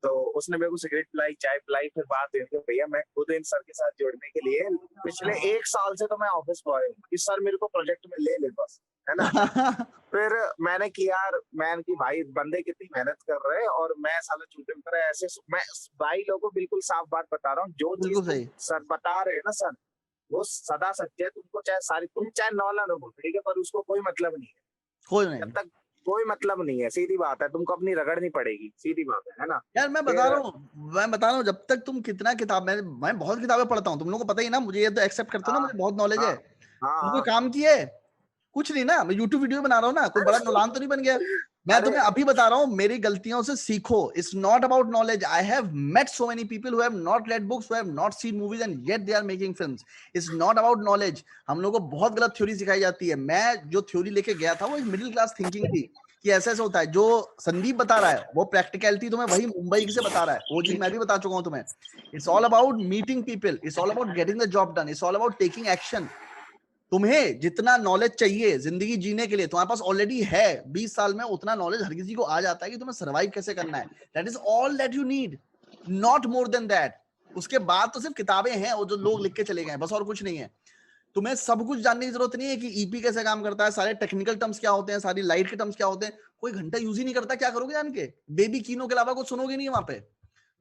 तो उसने मेरे को सिगरेट पिलाई, चाय पिलाई। फिर बात हुई कि भैया मैं खुद इन सर के साथ जुड़ने के लिए पिछले 1 साल से तो मैं ऑफिस बॉय हूँ, इस सर मेरे को प्रोजेक्ट में ले बस, है ना। फिर मैंने किया, मैंने की भाई बंदे कितनी मेहनत कर रहे हैं और मैं साला चूते की तरह ऐसे। मैं भाई लोगों को बिल्कुल साफ बात बता रहा हूँ, जो चीज बिल्कुल सही। सर बता रहे हैं ना सर, वो सदा सत्य है। तुमको चाहे नॉलेज हो, ठीक है, पर उसको कोई मतलब नहीं है। कोई जब नहीं तक कोई मतलब नहीं है, सीधी बात है, तुमको अपनी रगड़नी पड़ेगी, सीधी बात है ना। यार, मैं बता रहा हूँ जब तक तुम कितना किताब, मैं बहुत किताबें पढ़ता हूँ, तुम लोगों को पता ही ना, मुझे ये तो एक्सेप्ट करते हो ना, हाँ मुझे बहुत नॉलेज हाँ है। तुम कोई हाँ। काम किए? कुछ नहीं ना, मैं यूट्यूब वीडियो बना रहा हूँ ना, कोई बड़ा नौलान तो नहीं बन गया। मैं अरे तुम्हें अभी बता रहा हूँ, मेरी गलतियों से सीखो। It's not about knowledge. I have met so many people who have not read books, who have not seen movies and yet they are making films. It's not about knowledge. हम लोगों को बहुत गलत थ्योरी सिखाई जाती है। मैं जो थ्योरी लेके गया था वो एक मिडिल क्लास थिंकिंग थी कि ऐसा ऐसा होता है। जो संदीप बता रहा है वो प्रैक्टिकलिटी तुम्हें वही मुंबई से बता रहा है, वो चीज मैं भी बता चुका हूँ तुम्हें। It's all about meeting people, it's all about getting the job done, it's all about taking action. तुम्हें जितना नॉलेज चाहिए जिंदगी जीने के लिए तुम्हारे पास ऑलरेडी है। 20 साल में उतना नॉलेज हर किसी को आ जाता है कि तुम्हें सर्वाइव कैसे करना है। That is all that you need, not more than that. उसके बाद तो सिर्फ किताबें हैं वो जो लोग लिख के चले गए, बस और कुछ नहीं है। तुम्हें सब कुछ जानने की जरूरत नहीं है कि ईपी कैसे काम करता है, सारे टेक्निकल टर्म्स क्या होते हैं, सारी लाइट के टर्म्स क्या होते हैं। कोई घंटा यूज ही नहीं करता, क्या करोगे जान के? बेबी कीनो के अलावा कुछ सुनोगे नहीं वहां पे,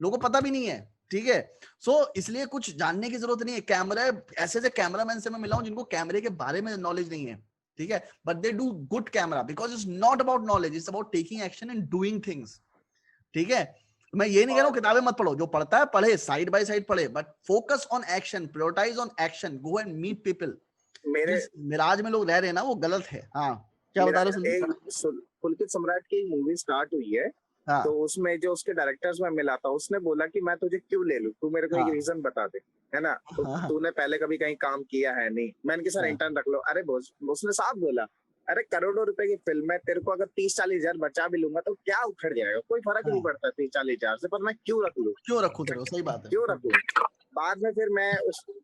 लोगों को पता भी नहीं है, ठीक है। सो इसलिए कुछ जानने की जरूरत नहीं है। कैमरा, ऐसे ऐसे कैमरामैन से मैं मिला हूं जिनको कैमरे के बारे में नॉलेज नहीं है, ठीक है, but they do good camera because it's not about knowledge, it's about taking action and doing things, ठीक है। मैं ये नहीं कह रहा हूँ किताबें मत पढ़ो, जो पढ़ता है पढ़े, साइड बाय साइड पढ़े, but focus on action, prioritize on action, go and meet people. मेरे जिस मिराज में लोग रह रहे हैं ना वो गलत है। हाँ, क्या बता रहे हो संदीप? एक पुलकित सम्राट की मूवी स्टार्ट हुई है, हाँ तो उसमें जो उसके डायरेक्टर्स में मिला था, उसने बोला कि मैं तुझे क्यों ले लूं, तू मेरे को एक हाँ रीजन बता दे, है ना। तो हाँ तूने पहले कभी कहीं काम किया है नहीं? मैंने कहा सर हाँ इंटर्न रख लो। अरे बॉस, उसने साफ बोला, अरे करोड़ों रुपए की फिल्म है, तेरे को अगर 30-40 हजार बचा भी लूंगा तो क्या उखड़ जाएगा, कोई फर्क नहीं हाँ, पड़ता 30-40 हजार से, पर मैं क्यों रख लूं, क्यों रखो तेरे को, सही बात है। क्यों रख लूं। बाद में फिर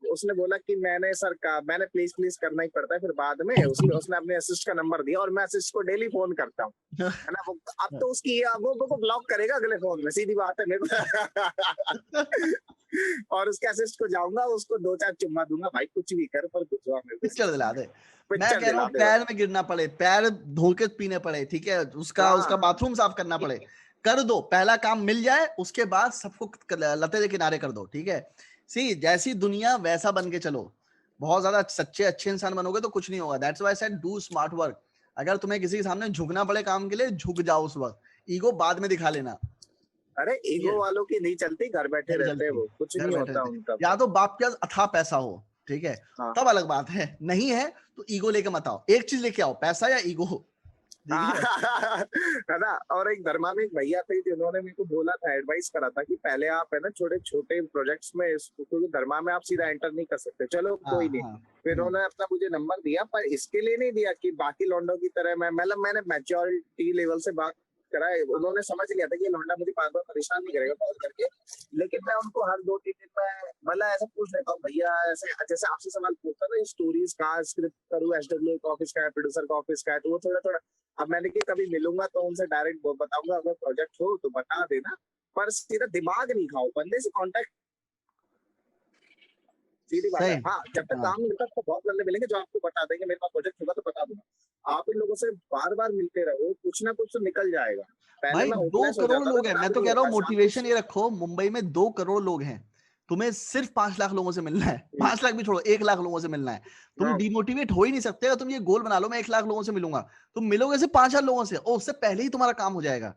उसने बोला कि मैंने प्लीज प्लीज करना ही पड़ता है। फिर बाद में उसने अपने असिस्ट का नंबर दिया और मैं असिस्ट को डेली फोन करता हूँ, है ना। अब तो उसकी वो ब्लॉक करेगा अगले फोन में, सीधी बात है मेरे को। और उसके असिस्ट को जाऊंगा, उसको 2-4 चुम्मा दूंगा, भाई कुछ भी कर पर भिजवा मेरे को, पिक्चर दिला दे। मैं पिक्चर कह रहा दिला हूँ दे पैर बस। में गिरना पड़े, पैर धोके पीने पड़े, ठीक है, उसका हाँ बाथरूम साफ करना पड़े, कर दो। पहला काम मिल जाए, उसके बाद सबको लते के किनारे कर दो, ठीक है। सी, जैसी दुनिया वैसा बन के चलो। बहुत ज्यादा सच्चे अच्छे इंसान बनोगे तो कुछ नहीं होगा। That's why I said do smart work. अगर तुम्हें किसी के सामने झुकना पड़े काम के लिए, झुक जाओ उस वक्त, ईगो बाद में दिखा लेना। अरे ठीक ईगो है, वालों की नहीं चलती, घर बैठे नहीं रहते हैं चलती, वो, कुछ घर नहीं बैठे होता रहते। उनका। या तो बाप के पास अथाह पैसा हो, ठीक है, हाँ तब अलग बात है। नहीं है तो ईगो लेके मत आओ, एक चीज लेके आओ, पैसा या ईगो, ठीक है। है ना। और एक धर्मा में एक भैया थे जिन्होंने मेरे को बोला था, एडवाइस करा था कि पहले आप, है ना, छोटे छोटे प्रोजेक्ट्स में, क्योंकि धर्मा में आप सीधा एंटर नहीं कर सकते, चलो हाँ कोई नहीं। हाँ फिर उन्होंने अपना मुझे नंबर दिया, पर इसके लिए नहीं दिया कि बाकी लौंडों की तरह मैंने मैच्योरिटी लेवल से बात करा है। उन्होंने समझ लिया था कि ये लौंडा मुझे 5 बार परेशान नहीं करेगा कॉल करके। लेकिन मैं उनको हर 2-3 दिन में मतलब ऐसा पूछ लेता हूँ, भैया ऐसे जैसे आपसे सवाल पूछता ना, स्टोरीज का स्क्रिप्ट करूँ, एसडब्ल्यू का ऑफिस का है, प्रोड्यूसर का ऑफिस का है, तो वो थोड़ा थोड़ा। अब मैंने कि कभी मिलूंगा तो उनसे डायरेक्ट बताऊंगा, अगर प्रोजेक्ट हो तो बता देना, पर सीधा दिमाग नहीं खाओ, बंदे से कांटेक्ट, सीधी बात है। सही। हाँ, जब तक हाँ काम मिलता है तो बहुत बंदे मिलेंगे जो आपको बता देंगे मेरे पास प्रोजेक्ट होगा तो बता दूंगा। आप इन लोगों से बार बार मिलते रहो, कुछ ना कुछ तो निकल जाएगा। पहले भाई, मैं 2 होपलेस हो करोड़ जाता था, लोग हैं। मैं तो नहीं कह रहा हूँ होता शाम मोटिवेशन ये रखो, मुंबई में 2 करोड़ लोग हैं, तुम्हें सिर्फ 5 लाख लोगों से मिलना है। 5 लाख भी छोड़ो, 1 लाख लोगों से मिलना है। तुम डिमोटिवेट हो ही नहीं सकते। अगर तुम ये गोल बना लो मैं 1 लाख लोगों से मिलूंगा, तुम मिलोगे सिर्फ 5,000 लोगों से, और उससे पहले ही तुम्हारा काम हो जाएगा।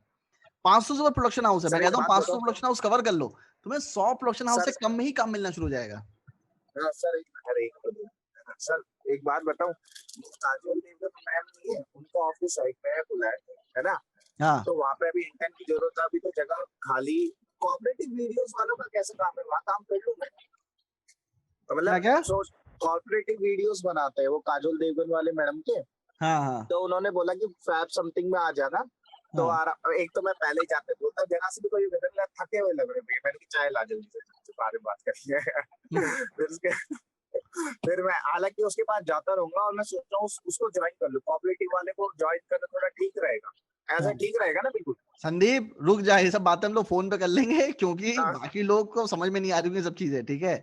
500 से प्रोडक्शन हाउस है, मैं सर एक कहता हूँ बात 500 बताओ प्रोडक्शन हाउस कवर कर लो, तुम्हें 100 प्रोडक्शन हाउस से सर। कम में ही काम मिलना शुरू हो जाएगा। हाँ सर, एक सर एक बात बताऊं, काजोल देवगन मैम नहीं है, उनका ऑफिस साइड पे है ना? हाँ तो वहाँ पे अभी इंटर्न की जरूरत है, अभी तो जगह खाली। कोऑपरेटिव वीडियोस वालों का कैसे काम है, वहाँ काम कर लूं मैं? तो क्या मतलब क्या? सोच, कोऑपरेटिव वीडियोस बनाते हैं वो काजोल देवगन वाले मैडम के। हाँ हाँ तो उन्होंने बोला कि फैब समथिंग में आ जाना। तो एक तो मैं पहले ही जाते बोलता जगह से भी कोई थके हुए लग रहे हैं, मैंने की चाय ला जल्दी से बारे में बात करेंगे। फिर उसके फिर मैं हालांकि उसके पास जाता रहूंगा, और मैं सोच रहा हूँ उसको ज्वाइन कर लूं, कोऑपरेटिव वाले को ज्वाइन करना थोड़ा ठीक रहेगा, ऐसा ठीक रहेगा ना? बिल्कुल। संदीप रुक जा, ये सब बातें हम लोग फोन पे कर लेंगे, क्योंकि हाँ। बाकी लोग को समझ में नहीं आ रही होंगी सब चीजें, ठीक है?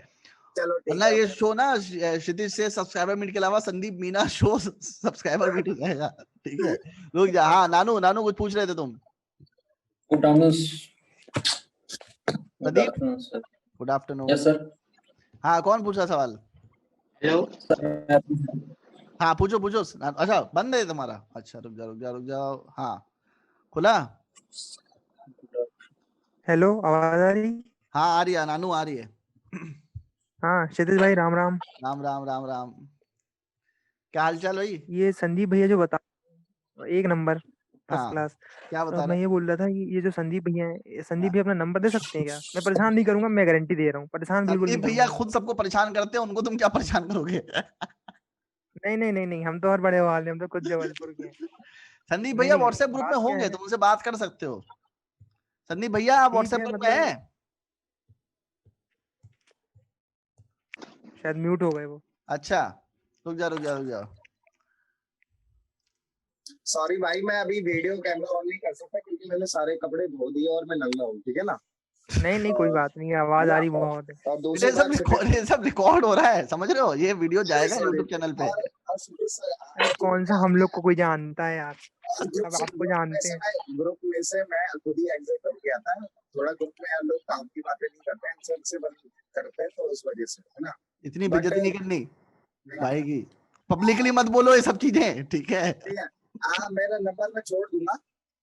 चलो ठीक वरना है। ये शो ना क्षितिज से सब्सक्राइबर मीट के अलावा Sandeep Meena show subscriber meet हो जाएगा, ठीक है? रुक जा। हाँ नानू, नानू कुछ पूछ रहे थे तुम? Good afternoon. Good Pradeep afternoon sir. Good afternoon. Yes sir. हाँ कौन पूछ रहा सवाल? Hello sir. हाँ पूछो पूछो। अच्छा बंद है तुम्हारा? अच्छा रुक जा रुक जा रुक जाओ। हाँ खुला? हेलो, आवाज आ रही? हाँ आ रही है नानू, आ रही है। हाँ क्षितिज भाई, राम राम। राम राम राम राम। क्या हाल चाल भाई? ये संदीप भैया जो बता, एक नंबर, फर्स्ट हाँ क्लास। क्या बता मैं रहे? ये बोल रहा था कि ये जो संदीप भैया है, संदीप हाँ। भैया अपना नंबर दे सकते हैं क्या? मैं परेशान नहीं करूंगा, मैं गारंटी दे रहा हूँ, परेशान बिल्कुल संदीप नहीं भैया करूंगा। खुद सबको परेशान करते हैं, उनको तुम क्या परेशान करोगे? नहीं नहीं नहीं नहीं, हम तो और बड़े वाले, हम तो खुद जबलपुर के हैं। संदीप नहीं भैया नहीं, व्हाट्सएप ग्रुप में बात क्या होंगे, है, तुम उनसे बात कर सकते हो। संदीप भैया आप ठीक व्हाट्सएप है, ग्रुप में मतलब हैं? शायद म्यूट हो गए वो। अच्छा रुक जा रुक जा रुक जा। सॉरी भाई, मैं अभी वीडियो कैमरा ऑन नहीं कर सकता क्योंकि मैंने सारे कपड़े धो दिए और मैं नंगा हूँ, ठीक है ना? नहीं नहीं, कोई बात नहीं, आवाज आ रही बहुत है। और दूसरी ये सब रिकॉर्ड हो रहा है, समझ रहे हो? ये वीडियो जाएगा यूट्यूब चैनल पे। अरे कौन सा हम लोग को कोई जानता है यार, अब आपको जानते हैं। ग्रुप में से मैं खुद ही एग्जिट हो गया था, थोड़ा ग्रुप में यार लोग काम की बातें नहीं करते हैं, सबसे बंद करते हैं, तो उस वजह से, है ना? इतनी बेइज्जती नहीं करनी भाई की, पब्लिकली मत बोलो ये सब चीजें, ठीक है? ठीक है, मेरा नंबर मैं छोड़ दूंगा,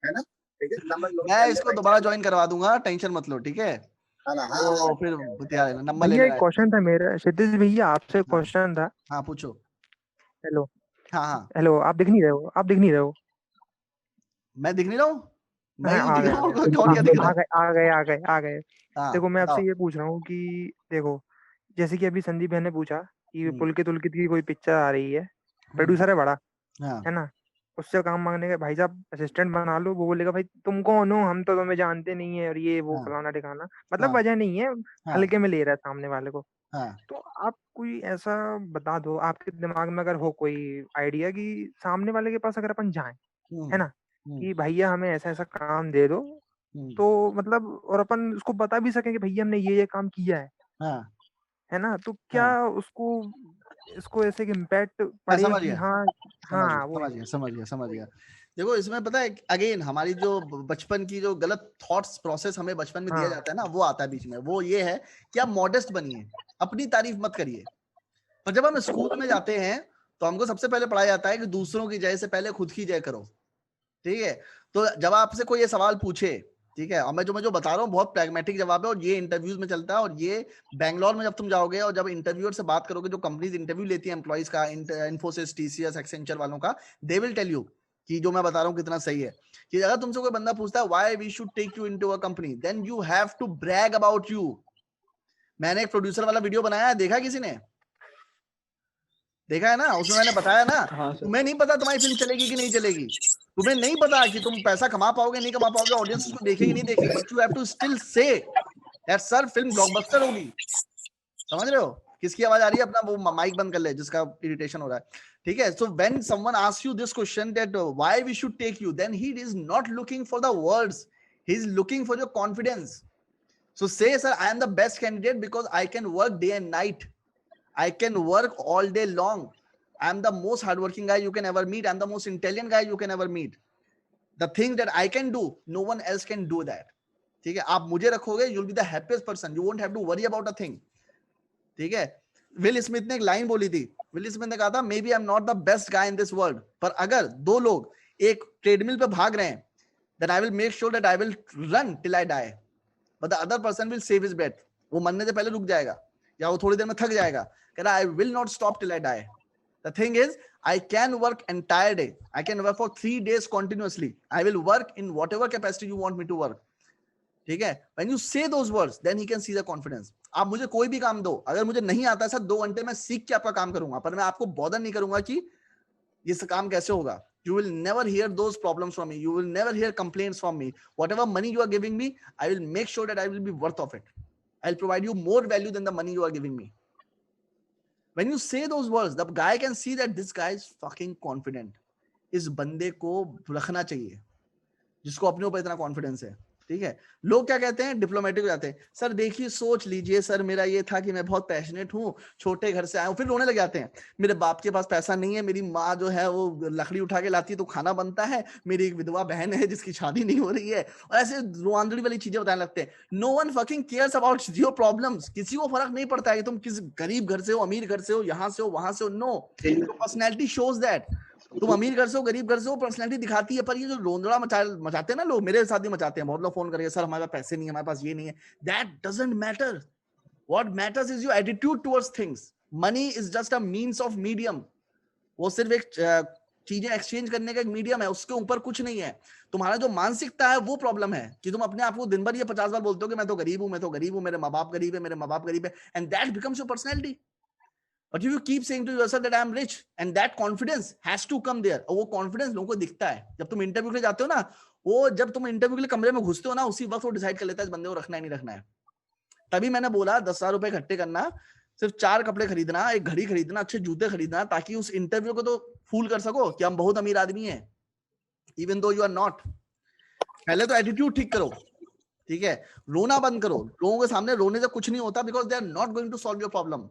है ना? ठीक है, नंबर मैं इसको दोबारा ज्वाइन करवा दूंगा, टेंशन मत लो, ठीक है? वो फिर नंबर ले भैया एक लेना। क्वेश्चन था मेरा, क्षितिज भैया आपसे क्वेश्चन था। हाँ पूछो। हेलो हाँ हाँ हेलो, आप दिख नहीं रहे हो, आप दिख नहीं रहे हो। मैं दिख नहीं रहा हूँ? मैं हाँ, ही आ दिख गए रहा आ हूँ, गए कौन क्या दिख रहा आ है? गए आ गए आ गए आ गए। हाँ देखो मैं बताओ। आपसे ये पूछ रहा हूँ कि देखो, जैसे कि अभी संदीप भैया ने पूछा कि पुलकित तुलकित की कोई पिक्चर आ रही है, प्रोड्यूसर है बड़ा, हाँ है ना, उससे काम मांगने का, भाई साहब असिस्टेंट बना लो, वो बोलेगा भाई तुम कौन हो, हम तो तुम्हें जानते नहीं है, और ये वो हाँ फलाना ठिकाना, मतलब हाँ वजह नहीं है, हाँ हल्के में ले रहा है सामने वाले को। हाँ तो आप कोई ऐसा बता दो, आपके दिमाग में अगर हो कोई आइडिया कि सामने वाले के पास अगर अपन जाएं, है ना, कि भैया हमें ऐसा ऐसा काम दे दो, तो मतलब, और अपन उसको बता भी सकें कि भैया हमने ये काम किया हाँ है ना, तो क्या हाँ उसको, इसको ऐसे कि इम्पैक्ट मैं पड़े समझ कि गया हाँ, समझ गया हाँ वो समझ गया समझ गया समझ गया। देखो इसमें पता है, अगेन हमारी जो बचपन की जो गलत थॉट्स प्रोसेस हमें बचपन में दिया हाँ जाता है ना, वो आता है बीच में। वो ये है कि आप मॉडेस्ट बनिए, अपनी तारीफ मत करिए। पर जब हम स्कूल में जाते हैं तो हमको सबसे पहले पढ़ाया जाता है कि दूसरों की जय से पहले खुद की जय करो, ठीक है? तो जब आपसे कोई ये सवाल पूछे, ठीक है, और मैं जो बता रहा हूँ बहुत प्रैग्मेटिक जवाब है, और ये इंटरव्यूज में चलता है, और ये बैंगलोर में जब तुम जाओगे और जब इंटरव्यूअर से बात करोगे, जो कंपनीज इंटरव्यू लेती है एम्प्लॉइज का, इन्फोसिस, टीसीएस, एक्सेंचर वालों का, दे विल टेल यू कि जो मैं बता रहा हूँ कितना सही है। कि अगर तुमसे कोई बंदा पूछता है why we should take you into a company, then you have to brag about you. मैंने एक प्रोड्यूसर वाला वीडियो बनाया है, देखा किसी ने? देखा है ना? उसमें मैंने बताया ना, तुम्हें नहीं पता तुम्हारी फिल्म चलेगी कि नहीं चलेगी, तुम्हें नहीं पता कि तुम पैसा कमा पाओगे नहीं कमा पाओगे, ऑडियंस उसको देखेगी नहीं देखेगी, but you have to still say that sir film blockbuster होगी। समझ रहे हो? किसकी आवाज आ रही है? अपना वो माइक बंद कर ले जिसका इरिटेशन हो रहा है, ठीक है? So when someone asks you this question that why we should take you, then he is not looking for the words, he is looking for your confidence. So say, sir, I am the best candidate because I can work day and night. I can work all day long. I am the most hardworking guy you can ever meet. I am the most intelligent guy you can ever meet. The thing that I can do, no one else can do that. ठीक है? आप मुझे रखोगे, you'll be the happiest person. You won't have to worry about a thing. ठीक है? Will Smith ने एक line बोली थी, विल स्मिथ ने कहा था, maybe I am not the best guy in this world, पर अगर दो लोग एक ट्रेडमिल पे भाग रहे हैं, then I will make sure that I will run till I die. But the other person will save his bet. वो मरने से पहले रुक जाएगा, या वो थोड़ी देर में थक जाएगा, कह रहा I will not stop till I die. The thing is, I can work entire day. I can work for 3 days continuously. I will work in whatever capacity you want me to work. ठीक है? When you say those words, then he can see the confidence. आप मुझे कोई भी काम दो, अगर मुझे नहीं आता है सर 2 घंटे में सीख के आपका काम करूंगा, पर मैं आपको बॉदर नहीं करूंगा कि ये काम कैसे होगा. You will never hear those problems from me. You will never hear complaints from me. Whatever money you are giving me, I will make sure that I will be worth of it. I'll provide you more value than the money you are giving me. When you say those words, the guy can see that this guy is fucking confident. इस बंदे को रखना चाहिए, जिसको अपने ऊपर इतना confidence है. ठीक है. लोग क्या कहते हैं, डिप्लोमेटिक हो जाते हैं. सर देखिए, सोच लीजिए सर, मेरा ये था कि मैं बहुत पैशनेट हूँ, छोटे घर से आया हूँ, फिर रोने लग जाते हैं. मेरे बाप के पास पैसा नहीं है, मेरी माँ जो है वो लकड़ी उठा के लाती है तो खाना बनता है, मेरी एक विधवा बहन है जिसकी शादी नहीं हो रही है, और ऐसे रुआंदड़ी वाली चीजें बताने लगते हैं. No one fucking cares about your problems. किसी को फर्क नहीं पड़ता है कि तुम किस गरीब घर से हो, अमीर घर से हो, यहाँ से हो, वहां से हो. No, personality shows that. तुम अमीर घर से हो, गरीब घर से हो, पर्सनैलिटी दिखाती है. पर ये जो रोंदड़ा मचाते हैं ना लोग, मेरे साथ भी मचाते हैं, बहुत लोग फोन करके, सर हमारे पास पैसे नहीं है, हमारे पास ये नहीं है. That doesn't matter. What matters is your attitude towards things. Money is just a means of medium. वो सिर्फ एक चीजें एक्सचेंज करने का एक मीडियम है, उसके ऊपर कुछ नहीं है. तुम्हारा जो मानसिकता है वो प्रॉब्लम है कि तुम अपने आप को दिन भर ये 50 बार बोलते हो कि मैं तो गरीब हूं, मैं तो गरीब हूं, मेरे माँ बाप गरीब है, मेरे माँ बाप गरीब है, and that becomes your personality. But if you keep saying to yourself that I am rich, and that confidence has to come there, और वो कॉन्फिडेंस लोगों को दिखता है. जब तुम इंटरव्यू के लिए जाते हो ना, वो जब तुम इंटरव्यू के लिए कमरे में घुसते हो ना, उसी वक्त वो डिसाइड कर लेता है इस बंदे को रखना है नहीं रखना है. तभी मैंने बोला 10,000 रुपए इकट्ठे करना, सिर्फ 4 कपड़े खरीदना, एक घड़ी खरीदना, अच्छे जूते खरीदना, ताकि उस इंटरव्यू को तो फूल कर सको कि हम बहुत अमीर आदमी हैं, even though you are not. पहले तो एटीट्यूड ठीक करो. ठीक है. रोना बंद करो. लोगों के सामने रोने से कुछ नहीं होता, because they are not going to solve your problem.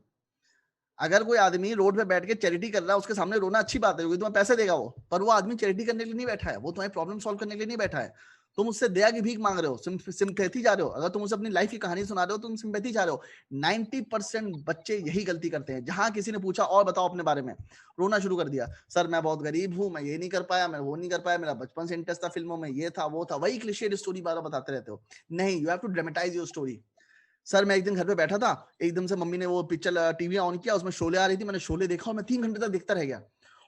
अगर कोई आदमी रोड पे बैठ के चैरिटी कर रहा है, उसके सामने रोना अच्छी बात है, क्योंकि तुम्हें पैसे देगा वो, पर वो आदमी चैरिटी करने के लिए नहीं बैठा है, वो तुम्हारी प्रॉब्लम सॉल्व करने के लिए नहीं बैठा है. तुम उससे दया की भीख मांग रहे हो, सिंपैथी जा रहे हो. अगर तुम उसे अपनी लाइफ की कहानी सुना रहे हो, तुम सिंपैथी जा रहे हो. 90% बच्चे यही गलती करते हैं. जहां किसी ने पूछा और बताओ अपने बारे में, रोना शुरू कर दिया. सर मैं बहुत गरीब हूँ, मैं ये नहीं कर पाया, मैं वो नहीं कर पाया, मेरा बचपन से इंटरेस्ट था फिल्मों में, ये था वो था. वही क्लिशेड स्टोरी बार बार बताते रहते हो. नहीं, you have to dramatize your story. Sir मैं एक दिन घर पे बैठा था, एकदम से मम्मी ने वो पिक्चर टीवी ऑन किया, उसमें शोले आ रही थी, मैंने शोले देखा और मैं 3 घंटे तक देखता रह गया.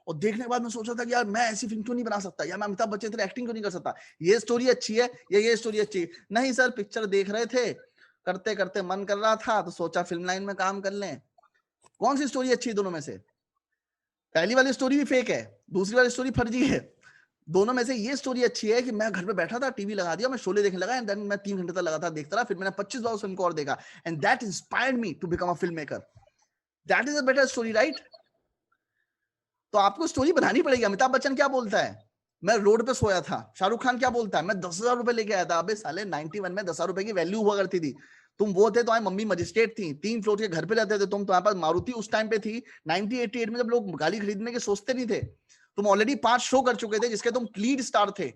और देखने के बाद मैं सोच रहा था कि यार मैं ऐसी फिल्म क्यों नहीं बना सकता, यार मैं अमिताभ बच्चन तरह एक्टिंग क्यों नहीं कर सकता, ये स्टोरी अच्छी है, ये स्टोरी अच्छी है. नहीं सर, पिक्चर देख रहे थे, करते करते मन कर रहा था, तो सोचा फिल्म लाइन में काम कर लें. कौन सी स्टोरी अच्छी है दोनों में से? पहली वाली स्टोरी भी फेक है, दूसरी वाली स्टोरी फर्जी है. दोनों में से ये स्टोरी अच्छी है कि मैं घर पे बैठा था, टीवी लगा दिया, मैं शोले देखने लगा, एंड देन मैं 3 घंटे तक लगातार देखता रहा. फिर मैंने 25 बार उस फिल्म को और देखा, and that inspired me to become a film maker. That is a better story, right? तो आपको स्टोरी बनानी पड़ेगी. अमिताभ बच्चन क्या बोलता है, मैं रोड पे सोया था. शाहरुख खान क्या बोलता है, मैं 10,000 रुपए लेके आया था. अबे साले 91 में 10,000 रुपए की वैल्यू हुआ करती थी. तुम वो थे, तुम्हारी मम्मी मजिस्ट्रेट थी, 3 फ्लोर के घर पे रहते थे तुम, तुम्हारे पास मारुति उस टाइम पे थी. 1988 में जब लोग गाड़ी खरीदने के सोचते नहीं थे, तुम ऑलरेडी 5 शो कर चुके थे जिसके तुम लीड स्टार थे.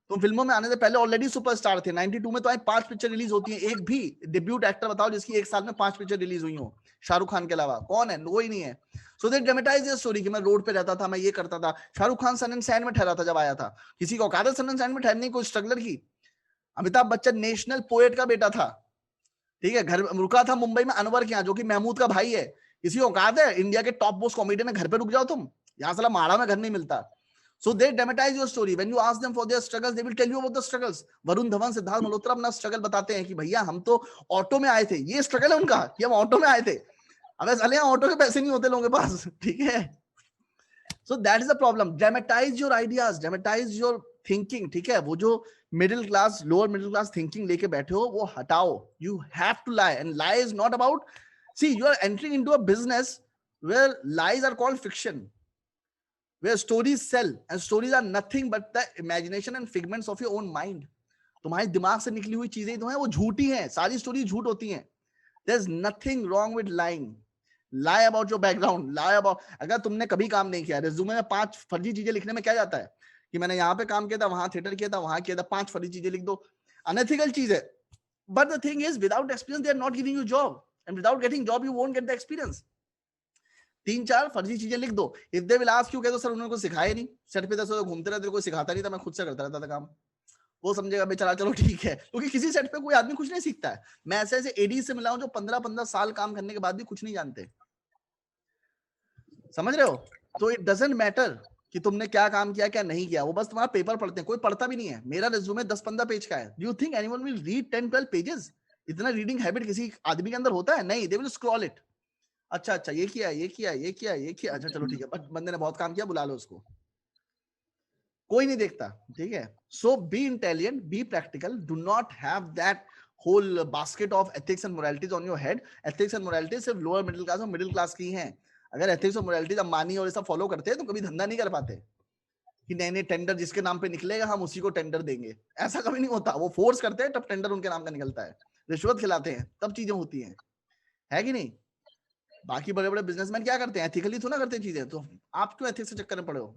तुम फिल्मों में आने से पहले ऑलरेडी सुपरस्टार थे. 92 में तो 5 पिक्चर रिलीज होती है. एक भी डेब्यूट एक्टर बताओ जिसकी एक साल में 5 पिक्चर रिलीज हुई हो शाहरुख खान के अलावा? कौन है? कोई नहीं है. सो दे ड्रामेटाइज दिस स्टोरी कि मैं रोड पे रहता था, मैं ये करता था. शाहरुख खान सन एंड सैंड में ठहरा था जब आया था. किसी को औकात है सन एंड सैंड में ठहरने की, कोई स्ट्रगलर की? अमिताभ बच्चन नेशनल पोएट का बेटा था. ठीक है. घर रुका था मुंबई में अनवर के यहाँ, जो कि महमूद का भाई है. किसी को औकात है इंडिया के टॉप मोस्ट कॉमेडियन घर पे रुक जाओ तुम? यहाँ साला माड़ा में घर नहीं मिलता. So they dramatize your story. When you ask them for their struggles, they will tell you about the struggles. Varun Dhawan, Siddharth Malhotra अपना स्ट्रगल बताते हैं कि भैया हम तो ऑटो में आए थे. ये स्ट्रगल है उनका कि हम ऑटो में आए थे. अब साले यहाँ ऑटो के पैसे नहीं होते लोगों के पास. ठीक है. So that is the problem. Dramatize your ideas, dramatize your thinking. ठीक है. वो जो middle class, lower middle class thinking लेके बैठे हो, वो हटाओ. You have to lie, and lie is not about. See, you are entering into a business where lies are called fiction. Where stories sell, and stories are nothing but the imagination and figments of your own mind. तुम्हारे दिमाग से निकली हुई चीजें जो हैं वो झूठी हैं. सारी स्टोरी झूठ होती हैं. There's nothing wrong with lying. Lie about your background. Lie about, अगर तुमने कभी काम नहीं किया, रेज्यूमे में 5 फर्जी चीजें लिखने में क्या जाता है कि मैंने यहाँ पे काम किया था, वहां थिएटर किया था, वहां किया था, 5 फर्जी चीजें लिख दो. अनएथिकल चीज है. But the thing is, without experience, they are not giving you job, and without getting job, you won't get the experience. 3-4 फर्जी चीजें लिख दो. If they will ask you, कह दो सर उन्होंने कुछ सिखाया नहीं, सेट पे 10 घूमते रहते, कोई सिखाता नहीं था, मैं खुद से करता रहता था काम. वो समझेगा बेचारा चलो ठीक है, क्योंकि किसी सेट पे कोई आदमी कुछ नहीं सीखता है. मैं ऐसे ऐसे एडी से मिला हूं जो 15-15 साल काम करने के बाद भी कुछ नहीं जानते. समझ रहे हो? तो इट डजंट मैटर कि तुमने क्या काम किया क्या नहीं किया, वो बस तुम्हारा पेपर पढ़ते हैं। कोई पढ़ता भी नहीं है। मेरा रिज्यूमे 10-15 पेज का है। Do you think anyone will read 10-12 pages? इतना रीडिंग हैबिट किसी आदमी के अंदर होता है? नहीं, दे विल स्क्रॉल इट। अच्छा ये किया, ये किया, ये किया, ये किया, अच्छा चलो ठीक है, बट बंदे ने बहुत काम किया, बुला लो उसको। कोई नहीं देखता, ठीक है। So be intelligent, be practical, do not have that whole basket of ethics and moralities on your head. Ethics and moralities सिर्फ लोअर मिडिल क्लास और मिडिल क्लास की हैं। अगर एथिक्स और मोरालिटीज अंबानी और ये सब फॉलो करते हैं तो कभी धंधा नहीं कर पाते कि नए नए टेंडर जिसके नाम पे निकलेगा हम उसी को टेंडर देंगे। ऐसा कभी नहीं होता। वो फोर्स करते हैं तब टेंडर उनके नाम का निकलता है, रिश्वत खिलाते हैं तब चीजें होती हैं, है कि नहीं? बाकी बड़े बड़े बिजनेसमैन क्या करते हैं? एथिकली थोड़ा करते हैं चीजें। तो आप क्यों एथिक्स के चक्कर में पड़े हो?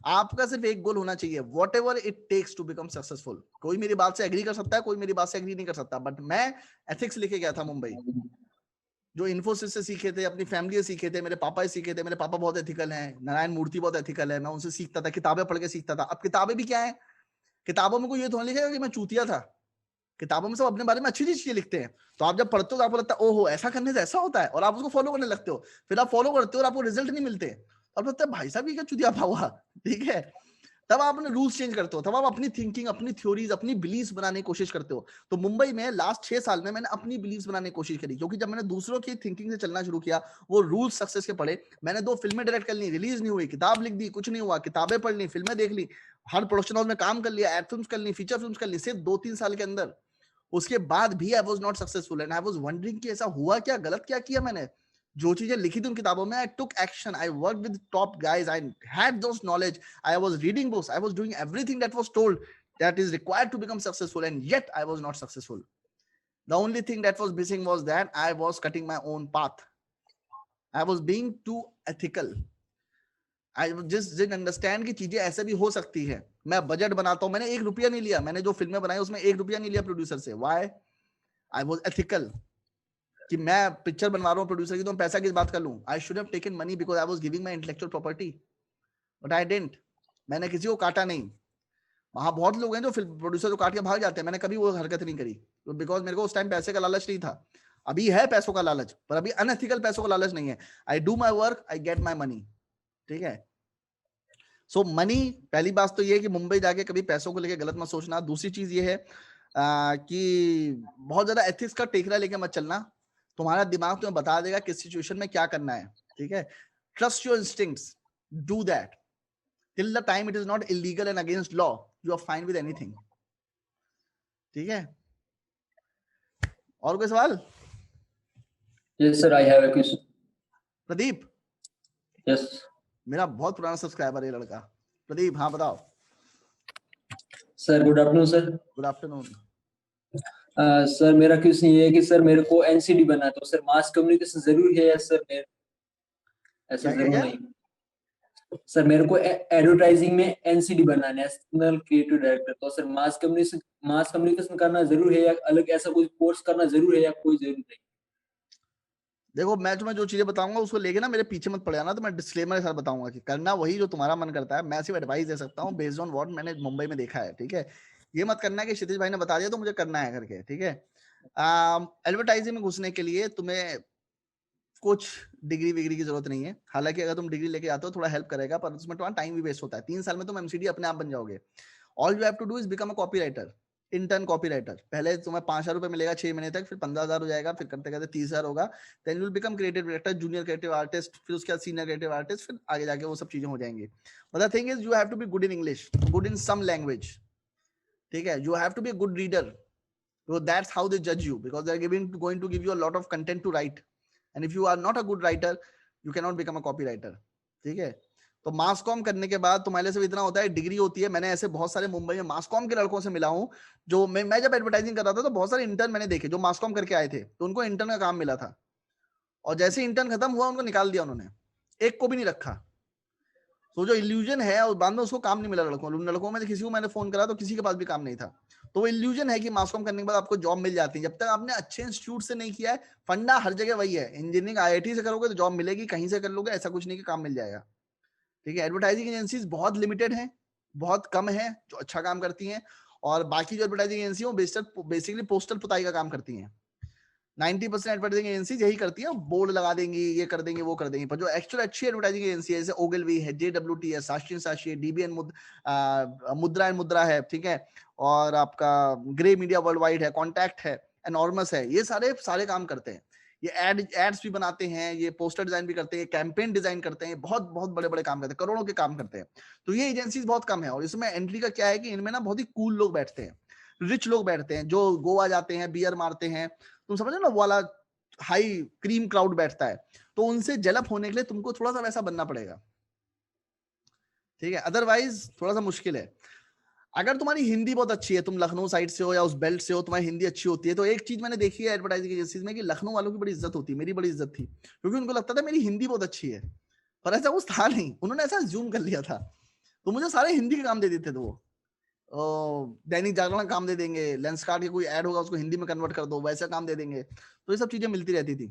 आपका सिर्फ एक गोल होना चाहिए, whatever it takes to become successful. कोई मेरी बात से एग्री कर सकता है, कोई मेरी बात से एग्री नहीं कर सकता, बट मैं एथिक्स लेके गया था मुंबई। जो इन्फोसिस से सीखे थे, अपनी फैमिली से सीखे थे, मेरे पापा से सीखे थे। मेरे पापा बहुत एथिकल हैं, नारायण मूर्ति बहुत एथिकल है, मैं उनसे सीखता था, किताबें पढ़ के सीखता था। अब किताबें भी क्या है? किताबों में कोई ये थोड़ा लिखेगा कि मैं चूतिया था। किताबों में सब अपने बारे में अच्छी चीजें लिखते हैं। तो आप जब पढ़ते हो तो आपको लगता है ओहो ऐसा करने से ऐसा होता है, और आप उसको फॉलो करने लगते हो। फिर आप फॉलो करते हो और आपको रिजल्ट नहीं मिलते, और लगता है भाई साहब ये क्या चुतिया हुआ, ठीक है। तब आप अपने रूल्स चेंज करते हो, तब आप अपनी थिंकिंग, अपनी थ्योरीज, अपनी बिलीव्स बनाने की कोशिश करते हो। तो मुंबई में लास्ट 6 साल में मैंने अपनी बिलीव्स बनाने की कोशिश करी, क्योंकि जब मैंने दूसरों की थिंकिंग से चलना शुरू किया, वो रूल्स सक्सेस के पढ़े। मैंने 2 फिल्में डायरेक्ट कर ली, रिलीज नहीं हुई, किताब लिख दी, कुछ नहीं हुआ, किताबें पढ़ ली, फिल्में देख ली, हर प्रोडक्शन हाउस में काम कर लिया, एड फिल्म्स कर ली, फीचर फिल्म्स कर ली, सिर्फ 2-3 साल के अंदर। उसके बाद भी I was not successful and I was wondering कि ऐसा हुआ क्या, गलत क्या किया मैंने। जो चीजें लिखी थी उन किताबों में, I took action, I work with top guys, I had those knowledge, I was reading books, I was doing everything that was told that is required to become successful, and yet I was not successful. The only thing that was missing was that I was cutting my own path. I was being too ethical. I just didn't understand कि चीजें ऐसे भी हो सकती है। मैं budget बनाता हूँ, मैंने 1 रुपया नहीं लिया, मैंने जो फिल्में बनाई उसमें 1 रुपया नहीं लिया प्रोड्यूसर से। Why? I was ethical कि मैं पिक्चर बनवा रहा हूँ प्रोड्यूसर की, तो मैं पैसा किस बात का लूं? I should have taken money because I was giving my intellectual property, but I didn't. मैंने किसी को काटा नहीं। वहां बहुत लोग हैं जो प्रोड्यूसर को काट के भाग जाते हैं, मैंने कभी वो हरकत नहीं करी, बिकॉज मेरे को उस टाइम पैसे का लालच नहीं था। अभी है पैसों का लालच, पर अभी अनएथिकल पैसों का लालच नहीं है। I do my work, I get my money, ठीक है। सो मनी, पहली बात तो ये है कि मुंबई जाके कभी पैसों को लेके गलत मत सोचना। दूसरी चीज ये है कि बहुत ज्यादा एथिक्स का टेकरा लेके मत चलना। तुम्हारा दिमाग तुम्हें बता देगा किस सिचुएशन में क्या करना है, ठीक है। Trust your instincts, do that till the time it is not illegal and against law, you are fine with anything, ठीक है। और कोई सवाल? Yes sir, I have a question. Pradeep? Yes. मेरा बहुत पुराना सब्सक्राइबर है ये लड़का। प्रदीप, हाँ बताओ। Sir, good afternoon sir. Good afternoon. Sir मेरा क्वेश्चन ये है कि सर मेरे को एनसीडी बना, तो सर मास कम्युनिकेशन जरूरी है या सर ऐसा जरूर नहीं? सर मेरे को एडवर्टाइजिंग में एनसीडी बनाना है, नेशनल क्रिएटिव डायरेक्टर, तो सर मास कम्युनिकेशन करना जरूर है या अलग ऐसा कोई कोर्स करना जरूर है या कोई जरूरी नहीं? देखो, मैं तुम्हें जो चीजें बताऊंगा उसको लेके ना मेरे पीछे मत पड़ जाना। तो मैं डिस्क्लेमर के साथ बताऊंगा कि करना वही जो तुम्हारा मन करता है। मैं सिर्फ एडवाइस दे सकता हूँ बेस्ड ऑन व्हाट मैंने मुंबई में देखा है, ठीक है। ये मत करना कि क्षितिज भाई ने बता दिया तो मुझे करना है करके, ठीक है। एडवर्टाइजिंग में घुसने के लिए तुम्हें कुछ डिग्री विग्री की जरूरत नहीं है। हालांकि अगर तुम डिग्री लेके आते हो थोड़ा हेल्प करेगा, पर उसमें तुम्हारा टाइम भी वेस्ट होता है। 3 साल में तुम एमसीडी अपने आप बन जाओगे। All you have to do is become a copywriter, intern copywriter. पहले तुम्हें 5,000 रुपए मिलेगा 6 महीने तक, फिर 15,000 हो जाएगा, फिर करते करते 30,000 होगा। Then you will become creative director, junior creative artist, फिर उसके बाद सीनियर क्रिएटिव आर्टिस्ट, फिर आगे जाके वो सब चीजें हो जाएंगी। But the thing is you have to be good in English, good in some language, ठीक है। You have to be a good reader, so that's how they judge you, because they're going to give you a lot of content to write, and if you are not a good writer you cannot become a copywriter, ठीक है। तो मास com करने के बाद तुम्हारे लिए सिर्फ इतना होता है, डिग्री होती है। मैंने ऐसे बहुत सारे मुंबई में मास कॉम के लड़कों से मिला हूं, जो मैं जब एडवर्टाइजिंग कर रहा था तो बहुत सारे इंटर्न मैंने देखे जो मास कॉम करके आए थे, तो उनको इंटर्न का काम मिला था, और जैसे इंटर्न खत्म हुआ उनको निकाल दिया उन्होंने, एक को भी नहीं रखा। तो जो इल्यूजन है, और बाद में उसको काम नहीं मिला। लड़कों में किसी को मैंने फोन करा तो किसी के पास भी काम नहीं था। तो वो इल्यूजन है कि मास कॉम करने के बाद आपको जॉब मिल जाती है। जब तक आपने अच्छे इंस्टीट्यूट से नहीं किया है, फंडा हर जगह वही है। इंजीनियरिंग आईआईटी से करोगे तो जॉब मिलेगी, कहीं से कर लोगे ऐसा कुछ नहीं कि काम मिल जाएगा, ठीक है। एडवर्टाइजिंग एजेंसीज बहुत लिमिटेड हैं, बहुत कम है जो अच्छा काम करती हैं, और बाकी जो एडवर्टाइजिंग एजेंसी बेसिकली पोस्टर पुताई का काम करती हैं। 90% एडवर्टाइजिंग एजेंसी यही करती है, बोर्ड लगा देंगी, ये कर देंगे, वो कर देंगे, पर जो एक्चुअल अच्छी एडवर्टाइजिंग एजेंसी है जैसे ओगलवी है, JWT है, साक्षी है, DBN मुद्रा एंड मुद्रा है, ठीक है, और आपका ग्रे मीडिया वर्ल्ड वाइड है, कॉन्टैक्ट है, एनॉर्मस है, ये सारे काम करते हैं। ये एड्स भी बनाते हैं, ये पोस्टर डिजाइन भी करते हैं, कैंपेन डिजाइन करते हैं, बहुत बहुत बड़े बड़े काम करते हैं, करोड़ों के काम करते हैं। तो ये एजेंसीज बहुत कम है, और इसमें एंट्री का क्या है कि इनमें ना बहुत ही कूल लोग बैठते हैं, रिच लोग बैठते हैं, जो गोवा जाते हैं, बियर मारते हैं, तुम समझ ना, वो वाला हाई क्रीम क्राउड बैठता है। तो उनसे जलप होने के लिए तुमको थोड़ा सा वैसा बनना पड़ेगा, ठीक है, अदरवाइज थोड़ा सा मुश्किल है। अगर तुम्हारी हिंदी बहुत अच्छी है, तुम लखनऊ साइड से हो या उस बेल्ट से हो, तुम्हारी हिंदी अच्छी होती है, तो एक चीज मैंने देखी है एडवर्टाइजिंग एजेंसीज में कि लखनऊ वालों की बड़ी इज्जत होती है, मेरी बड़ी इज्जत थी, क्योंकि उनको लगता था मेरी हिंदी बहुत अच्छी है, पर ऐसा कुछ था नहीं, उन्होंने ऐसा जूम कर लिया था। तो मुझे सारे हिंदी के काम दे देते थे वो, दैनिक जागरण का काम दे देंगे, लेंसकार्ट के कोई ऐड होगा उसको हिंदी में कन्वर्ट कर दो, वैसा काम दे देंगे, तो ये सब चीजें मिलती रहती थी,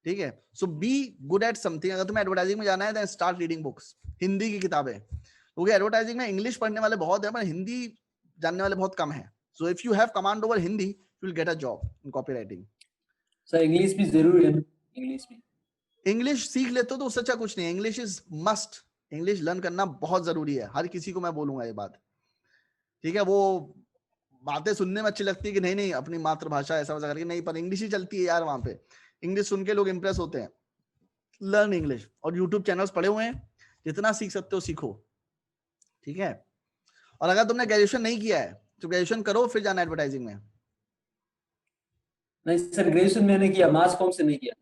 ठीक है। So be good at something. अगर तुम्हें एडवर्टाइजिंग में जाना है then start reading books, Hindi की किताबें, क्योंकि एडवर्टाइजिंग में इंग्लिश पढ़ने वाले बहुत है पर हिंदी जानने वाले बहुत कम है। So if you have command over Hindi you will gate a job in copywriting. Sir English भी जरूरी है, इंग्लिश सीख लेते हो तो उससे अच्छा कुछ नहीं है, English is must, English learn करना बहुत जरूरी है, हर किसी को मैं बोलूंगा ये बात, ठीक है। वो बातें सुनने में अच्छी लगती है कि नहीं नहीं अपनी मातृभाषा ऐसा वैसा करके नहीं, पर इंग्लिश ही चलती है यार, वहां पे इंग्लिश सुन के लोग इंप्रेस होते हैं। लर्न इंग्लिश, और यूट्यूब चैनल्स पड़े हुए हैं, जितना सीख सकते हो सीखो, ठीक है। और अगर तुमने ग्रेजुएशन नहीं किया है तो ग्रेजुएशन करो, फिर जाना एडवर्टाइजिंग में। नहीं सर ग्रेजुएशन मैंने किया, मास कॉम से नहीं किया।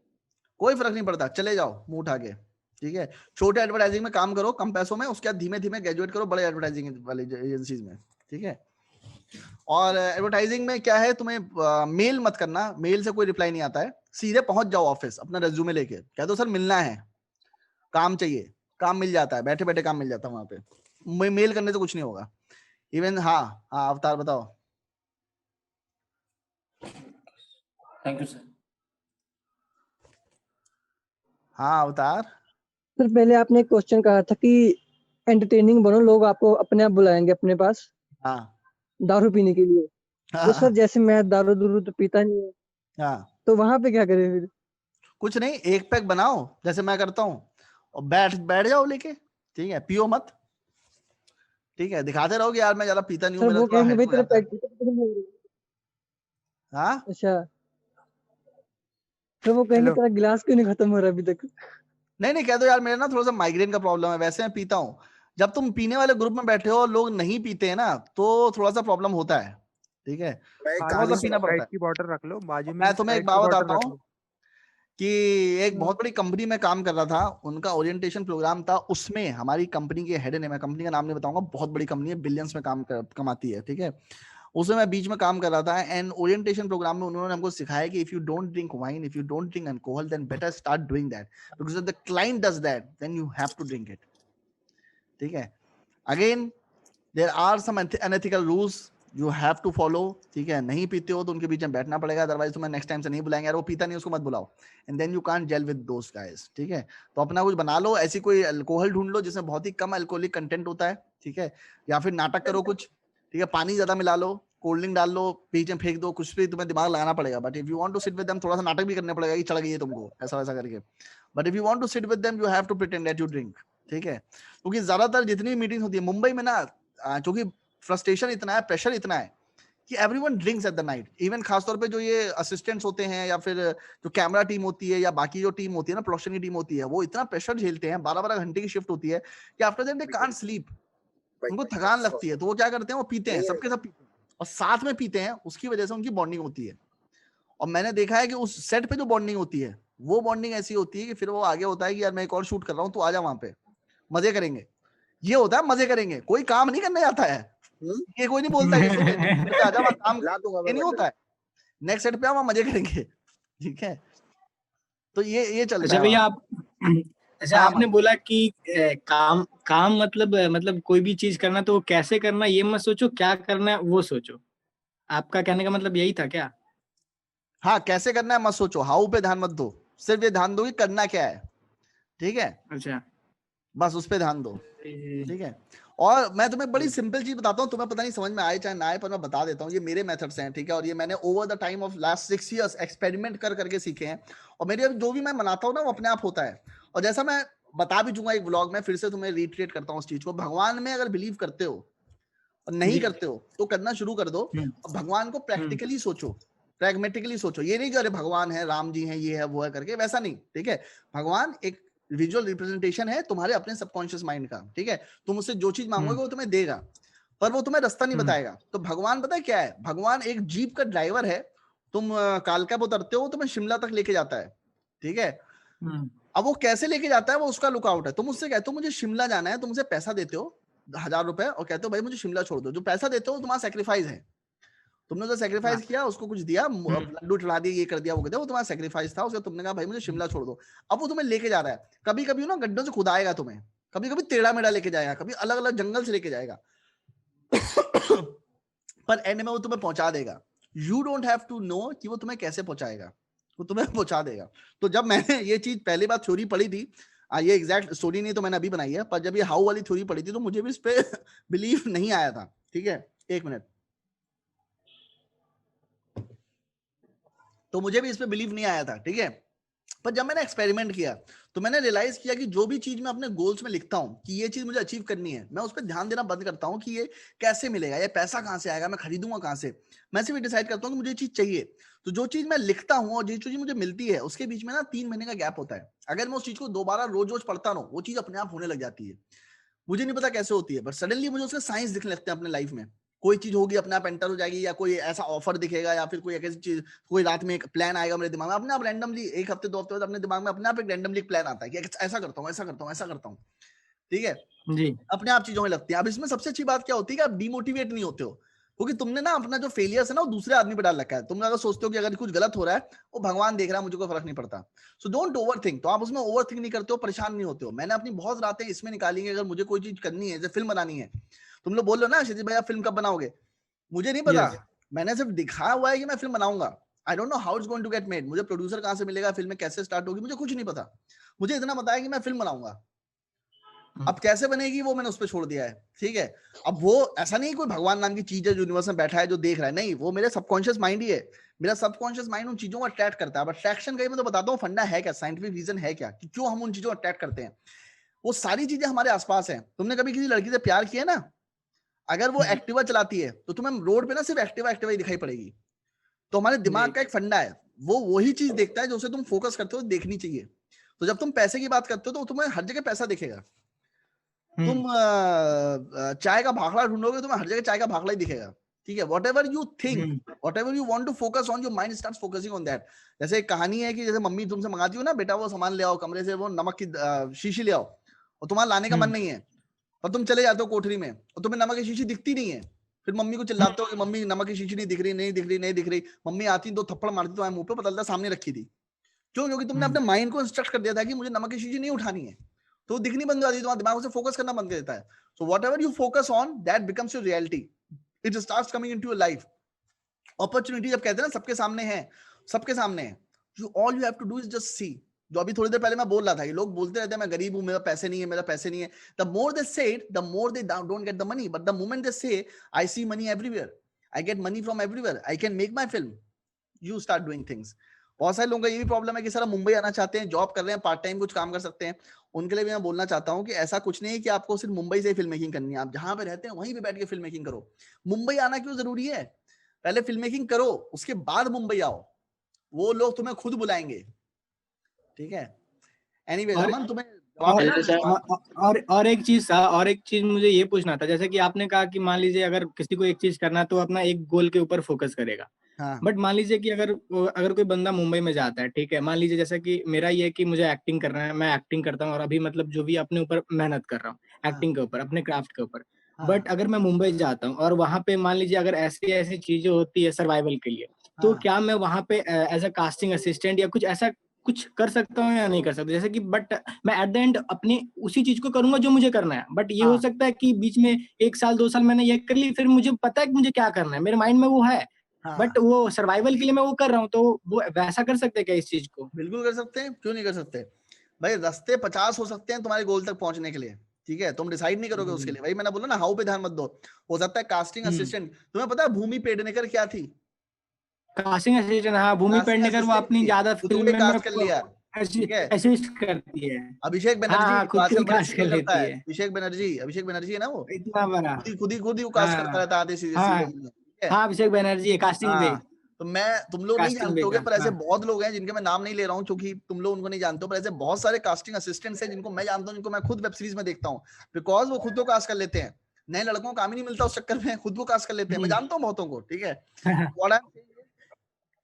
कोई फर्क नहीं पड़ता, चले जाओ मुंह उठा के, ठीक है। छोटे एडवर्टाइजिंग में काम करो कम पैसों में, उसके बाद धीमे धीमे ग्रेजुएट करो बड़े एडवर्टाइजिंग वाली एजेंसीज में, ठीक है। और एडवर्टाइजिंग में क्या है, तुम्हें मेल मत करना, मेल से कोई रिप्लाई नहीं आता है, सीधे पहुंच जाओ ऑफिस अपना रेज्यूमे लेके, कह दो सर मिलना है, काम चाहिए, काम मिल जाता है, बैठे बैठे काम मिल जाता है वहां पे, मेल करने से कुछ नहीं होगा इवन। हाँ हाँ अवतार बताओ। Thank you sir. हाँ अवतार। सर पहले आपने एक क्वेश्चन कहा था कि एंटरटेनिंग बनो, लोग आपको अपने आप बुलाएंगे अपने पास हाँ दारू पीने के लिए। हाँ, तो सर जैसे मैं दारू दूरू तो पीता नहीं है, हाँ तो वहां पे क्या करें फिर? कुछ नहीं, एक पैक बनाओ जैसे मैं करता हूँ और बैठ बैठ जाओ लेके, ठीक है, पियो मत, ठीक है, दिखाते रहो कि यार मैं ज्यादा पीता नहीं हूँ, सर मेरा वो थोड़ा कहेंगे भाई हेड हो तेरा जाता है। पैक। हाँ अच्छा, तो वो कहेंगे हेलो तेरा गिलास क्यों नहीं खत्म हो रहा अभी तक? नहीं नहीं, कह दो यार मेरे ना थोड़ा सा माइग्रेन का प्रॉब्लम है, वैसे मैं पीता हूँ। जब तुम पीने वाले ग्रुप में बैठे हो और लोग नहीं पीते हैं ना, तो थोड़ा सा प्रॉब्लम होता है, ठीक है, मैं एक बाजू थोड़ा में सा पीना पड़ता स्प्राइट है। की बॉटल रख लो, बाजू में मैं तुम्हें एक स्प्राइट की बात बॉटल बताता रख हूँ लो। कि एक बहुत बड़ी कंपनी में काम कर रहा था, उनका ओरिएंटेशन प्रोग्राम था, उसमें हमारी कंपनी के हेड ने, मैं कंपनी का नाम नहीं बताऊंगा, बहुत बड़ी कंपनी है, बिलियंस में कमाती है, ठीक है, उसमें मैं बीच में काम कर रहा था, एंड ओरिएंटेशन प्रोग्राम में उन्होंने हमको सिखाया कि if you don't drink wine, if you don't drink alcohol, then better start doing that, because if the client does that then you have to drink it, ठीक है। Again there are some unethical rules you have to follow, ठीक है, नहीं पीते हो तो उनके बीच में बैठना पड़ेगा, अदरवाइज तुम्हें नेक्स्ट टाइम से नहीं बुलाएंगे, यार वो पीता नहीं उसको मत बुलाओ, and then you can't gel with those guys, ठीक है। तो अपना कुछ बना लो, ऐसी कोई अल्कोहल ढूंढ लो जिसमें बहुत ही कम अल्कोहलिक कंटेंट होता है, ठीक है, या फिर नाटक करो कुछ, ठीक है, पानी ज्यादा मिला लो, कोल्ड ड्रिंक डाल लो, बीच में फेंक दो, कुछ भी तुम्हें दिमाग लगाना पड़ेगा, but if you want to sit with them थोड़ा सा नाटक भी करना पड़ेगा कि चढ़ गई है तुमको ऐसा वैसा करके, but if you want to sit with them you have to pretend that you drink, ठीक है। क्योंकि ज्यादातर जितनी मीटिंग होती है मुंबई में ना, क्योंकि फ्रस्ट्रेशन इतना है, प्रेशर इतना है कि everyone drinks at the night, even खासतौर पे जो ये असिस्टेंट्स होते हैं या फिर जो कैमरा टीम होती है या बाकी जो टीम होती है ना, प्रोडक्शन की टीम होती है, वो इतना प्रेशर झेलते हैं, 12-12 घंटे की शिफ्ट होती है कि after that they can't sleep, उनको थकान लगती है, तो वो क्या करते हैं, वो पीते हैं, सबके सब पीते हैं और साथ में पीते हैं, उसकी वजह से उनकी बॉन्डिंग होती है। और मैंने देखा है कि उस सेट पे जो बॉन्डिंग होती है, वो बॉन्डिंग ऐसी होती है कि फिर वो आगे होता है कि यार मैं एक और शूट कर रहा हूँ, तू आ जा वहां पे, मजे करेंगे, ये होता है मजे करेंगे, कोई काम नहीं करने आता है, ये कोई नहीं बोलता है कि आजा वहां काम, ये नहीं होता है, नेक्स्ट सेट पे आओ वहां मजे करेंगे, ठीक है। तो ये चलता अच्छा है भैया वहाँ। आप, अच्छा हाँ, आपने बोला कि काम मतलब कोई भी चीज करना तो वो कैसे करना ये मत सोचो, क्या करना है वो सोचो, आपका कहने का मतलब यही था क्या? हाँ कैसे करना है मत सोचो, हाउ पे ध्यान मत दो, सिर्फ ये ध्यान दो कि करना क्या है, ठीक है, अच्छा बस उस पे ध्यान दो, ठीक है। और मैं तुम्हें बड़ी सिंपल चीज बताता हूँ, तुम्हें पता नहीं समझ में आए चाहे ना आए, पर मैं बता देता हूँ, ये मेरे मेथड्स हैं, ठीक है, और ये मैंने over the time of last 6 years experiment कर करके सीखे हैं, और मेरे जो भी मैं बनाता हूँ ना वो अपने आप होता है। और जैसा मैं बता भी चूंगा एक व्लॉग में, फिर से तुम्हें रिट्रेट करता हूँ उस चीज को, भगवान में अगर बिलीव करते हो और नहीं करते हो तो करना शुरू कर दो, और भगवान को प्रैक्टिकली सोचो, प्रैग्मेटिकली सोचो। ये नहीं कि अरे भगवान है, राम जी हैं, ये है वो है करके, वैसा नहीं, ठीक है। भगवान एक विजुअल रिप्रेजेंटेशन है तुम्हारे अपने सबकॉन्शियस माइंड का, ठीक है। तुम उससे जो चीज मांगोगे वो तुम्हें देगा, पर वो तुम्हें रास्ता नहीं बताएगा। तो भगवान पता है क्या है, भगवान एक जीप का ड्राइवर है, तुम कालका पे उतरते हो, तुम्हें शिमला तक लेके जाता है, ठीक है। अब वो कैसे लेके जाता है वो उसका लुकआउट है। तुम उससे कहते हो मुझे शिमला जाना है, तुम उसे पैसा देते हो 1000 रुपए और कहते हो भाई मुझे शिमला छोड़ दो, जो पैसा देते हो तुम्हारा सेक्रीफाइस है, तुमने उसे सेक्रीफाइस किया, उसको कुछ दिया, लड्डू चढ़ा दिया, ये कर दिया, वो कर दिया, वो तुम्हारा सेक्रीफाइस था, उसका तुमने कहा भाई मुझे शिमला छोड़ दो। अब वो तुम्हें लेके जा रहा है, कभी कभी ना गड्ढों से खुदाएगा तुम्हें, कभी कभी टेढ़ा मेढ़ा लेके जाएगा, कभी अलग अलग जंगल से लेके जाएगा पर एंड में वो तुम्हें पहुंचा देगा। You don't have to know कि वो तुम्हें कैसे पहुंचाएगा, वो तुम्हें पहुंचा देगा। तो जब मैंने ये चीज पहली बार थ्योरी पढ़ी थी, ये एग्जैक्ट स्टोरी नहीं तो मैंने अभी बनाई है, पर जब ये हाउ वाली थ्योरी पढ़ी थी तो मुझे भी इस पे बिलीव नहीं आया था, ठीक है। एक मिनट, तो मुझे भी इस पे बिलीव नहीं आया था, ठीक है। पर जब मैंने एक्सपेरिमेंट किया तो मैंने रियलाइज किया कि जो भी चीज मैं अपने गोल्स में लिखता हूँ कि ये चीज मुझे अचीव करनी है, मैं उस पर ध्यान देना बंद करता हूँ कि ये कैसे मिलेगा, ये पैसा कहाँ से आएगा, मैं खरीदूंगा कहाँ से। मैं सिर्फ डिसाइड करता हूँ कि मुझे ये चीज चाहिए। तो जो चीज मैं लिखता हूँ और जो चीज मुझे मिलती है उसके बीच में ना 3 महीने का गैप होता है। अगर मैं उस चीज को दोबारा रोज रोज पढ़ता रहूं, वो चीज अपने आप होने लग जाती है। मुझे नहीं पता कैसे होती है, बट सडनली मुझे उसके साइंस दिखने लगते हैं अपने लाइफ में। कोई चीज होगी अपने आप एंटर हो जाएगी, या कोई ऐसा ऑफर दिखेगा, या फिर कोई ऐसी चीज, कोई रात में एक प्लान आएगा मेरे दिमाग में अपने आप रैंडमली, 1 हफ्ते 2 हफ्ते बाद अपने दिमाग में अपने आप एक रैंडमली प्लान आता है कि ऐसा करता हूँ, ऐसा करता हूँ, ऐसा करता हूँ, ठीक है जी। अपने आप चीजों में लगती है। अब इसमें सबसे अच्छी बात क्या होती है कि आप डिमोटिवेट नहीं होते हो, क्योंकि तुमने ना अपना जो फेलियर्स है ना वो दूसरे आदमी पे डाल रखा है। तुम अगर सोचते हो कि अगर कुछ गलत हो रहा है वो भगवान देख रहा है, मुझे कोई फर्क नहीं पड़ता। So don't over think. तो आप उसमें ओवर थिंक नहीं करते हो, परेशान नहीं होते हो। मैंने अपनी बहुत रातें इसमें निकाली है, अगर मुझे कोई चीज करनी है, जैसे फिल्म बनानी है, तुम लोग बोल रहे हो ना क्षितिज भैया फिल्म कब बनाओगे, मुझे नहीं पता। मैंने सिर्फ दिखाया हुआ है कि मैं फिल्म बनाऊंगा। I don't know how it's going to get made, मुझे प्रोड्यूसर कहां से मिलेगा, फिल्म कैसे स्टार्ट होगी, मुझे कुछ नहीं पता। मुझे इतना पता है कि मैं फिल्म बनाऊंगा। अब कैसे बनेगी वो मैंने उस पर छोड़ दिया है, ठीक है। अब वो ऐसा नहीं कोई भगवान नाम की चीज है जो यूनिवर्स में बैठा है जो देख रहा है, नहीं, वो मेरे सबकॉन्शियस माइंड ही है। मेरा सबकॉन्शियस माइंड उन चीजों को अट्रैक्ट करता है। बट अट्रैक्शन का मैं तो बताता हूँ फंडा है क्या, साइंटिफिक रीजन है क्या कि क्यों हम उन चीजों को अट्रैक्ट करते हैं। वो सारी चीजें हमारे आसपास हैं। तुमने कभी किसी लड़की से प्यार किया ना, अगर वो एक्टिवा चलाती है तो तुम्हें रोड पे ना सिर्फ एक्टिवा एक्टिवा ही दिखाई पड़ेगी। तो हमारे दिमाग का एक फंडा है, वो वही चीज देखता है जो उसे तुम फोकस करते हो देखनी चाहिए। तो जब तुम पैसे की बात करते हो तो तुम्हें हर जगह पैसा दिखेगा। तुम चाय का भाखड़ा ढूंढोगे, तुम्हें हर जगह चाय का भाखड़ा ही दिखेगा, ठीक है। Whatever you think, whatever you want to focus on, your mind starts focusing on that. जैसे एक कहानी है कि जैसे मम्मी तुमसे मंगाती हो ना, बेटा वो सामान ले आओ कमरे से, वो नमक की शीशी ले आओ, और तुम्हारा लाने का मन नहीं है, और तुम चले जाते हो कोठरी में और तुम्हें नमक की शीशी दिखती नहीं है। फिर मम्मी को चिल्लाते हो कि मम्मी नमक की शीशी नहीं दिख रही, नहीं दिख रही, नहीं दिख रही। मम्मी आती 2 थप्पड़ मारती तुम्हारे मुंह पे, पता चलता सामने रखी थी। क्यों? क्योंकि तुमने अपने माइंड को इंस्ट्रक्ट कर दिया था कि मुझे नमक की शीशी नहीं उठानी है, तो दिखनी बंद हो जाती है, तुम्हारा दिमाग उसे फोकस करना बंद कर देता है। So whatever you focus on that becomes your reality, it starts coming into your life. Opportunity जब कहते हैं ना सबके सामने है, सबके सामने है, all you have to do is just see. जो अभी थोड़ी देर पहले मैं बोल रहा था, ये लोग बोलते रहते हैं मैं गरीब हूं, मेरा पैसे नहीं है, मेरा पैसे नहीं है। The more they say it, the more they don't get the money, but the moment they say I see money everywhere, I get money from everywhere, I can make my film, you start doing things. बहुत सारे लोगों का ये भी problem है कि sir Mumbai आना चाहते हैं, जॉब कर रहे हैं, पार्ट टाइम कुछ काम कर सकते हैं। उनके लिए भी मैं बोलना चाहता हूँ कि ऐसा कुछ नहीं है कि आपको सिर्फ मुंबई से फिल्म मेकिंग करनी है। आप जहां पे रहते हैं वहीं पे बैठ के फिल्म मेकिंग करो। मुंबई आना क्यों जरूरी है? पहले फिल्म मेकिंग करो, उसके बाद मुंबई आओ, वो लोग तुम्हें खुद बुलाएंगे, ठीक है। एनीवेज अमन, तुम्हें और एक चीज मुझे ये पूछना था, जैसे कि आपने कहा कि मान लीजिए अगर किसी को एक चीज करना है तो अपना एक गोल के ऊपर फोकस करेगा। बट मान लीजिए कि अगर कोई बंदा मुंबई में जाता है, ठीक है, मान लीजिए जैसे कि मेरा ये है कि मुझे एक्टिंग करना है, मैं एक्टिंग करता हूँ और अभी मतलब जो भी अपने ऊपर मेहनत कर रहा हूँ एक्टिंग के ऊपर, अपने क्राफ्ट के ऊपर। बट अगर मैं मुंबई जाता हूँ और वहां पे मान लीजिए अगर ऐसी ऐसी चीजें होती है सर्वाइवल के लिए, तो क्या मैं वहां पे एज अ कास्टिंग असिस्टेंट या कुछ ऐसा कुछ कर सकता हूँ या नहीं कर सकता? जैसे कि बट मैं एट द एंड अपनी उसी चीज को करूंगा जो मुझे करना है। बट ये हो सकता है कि बीच में 1 साल 2 साल मैंने ये कर ली, फिर मुझे पता है कि मुझे क्या करना है, मेरे माइंड में वो है, बट वो सर्वाइवल के लिए मैं वो कर रहा हूँ। तो वो वैसा कर सकते हैं क्या इस चीज को? बिल्कुल कर सकते हैं, क्यों नहीं कर सकते भाई। रास्ते 50 हो सकते हैं तुम्हारे गोल तक पहुंचने के लिए, ठीक है, तुम डिसाइड नहीं करोगे उसके लिए। भाई मैंने बोला ना, हाउ पे ध्यान मत दो। हो सकता है कास्टिंग असिस्टेंट, तुम्हें पता है भूमि पेडनेकर क्या थी? कास्टिंग असिस्टेंट, हाँ भूमि कास्टिंग पेडनेकर, वो असिस्टेंट अपनी थी, ज्यादा तो फिल्म तुमने में कास्ट कर लिया, ठीक है। असिस्ट करती है। अभिषेक हाँ बनर्जी हाँ, तो खुद आजकल ही बड़ी कास्ट कर सीरियल करता लेती है, है, अभिषेक बनर्जी है ना वो, इतना बड़ा। खुद ही वो कास्ट करता हाँ रहता है आधे हाँ सीरियल में, ठीक है। हाँ, अभिषेक बनर्जी है कास्टिंग पे, हाँ, तो तुम लोग नहीं कास्टिंग जानते पे होगे, का, पर ऐसे हाँ। बहुत लोग हैं जिनके मैं नाम नहीं ले रहा हूँ क्योंकि तुम लोग उनको नहीं जानते हो, पर ऐसे बहुत सारे कास्टिंग असिस्टेंट्स हैं जिनको मैं जानता हूँ, जिनको मैं खुद वेब सीरीज में देखता हूँ, बिकॉज वो खुद को कास्ट कर लेते हैं। नए लड़कों को काम ही नहीं मिलता, उस चक्कर में खुद को कास्ट कर लेते हैं। मैं जानता हूँ बहुतों को, ठीक है। What I'm saying is,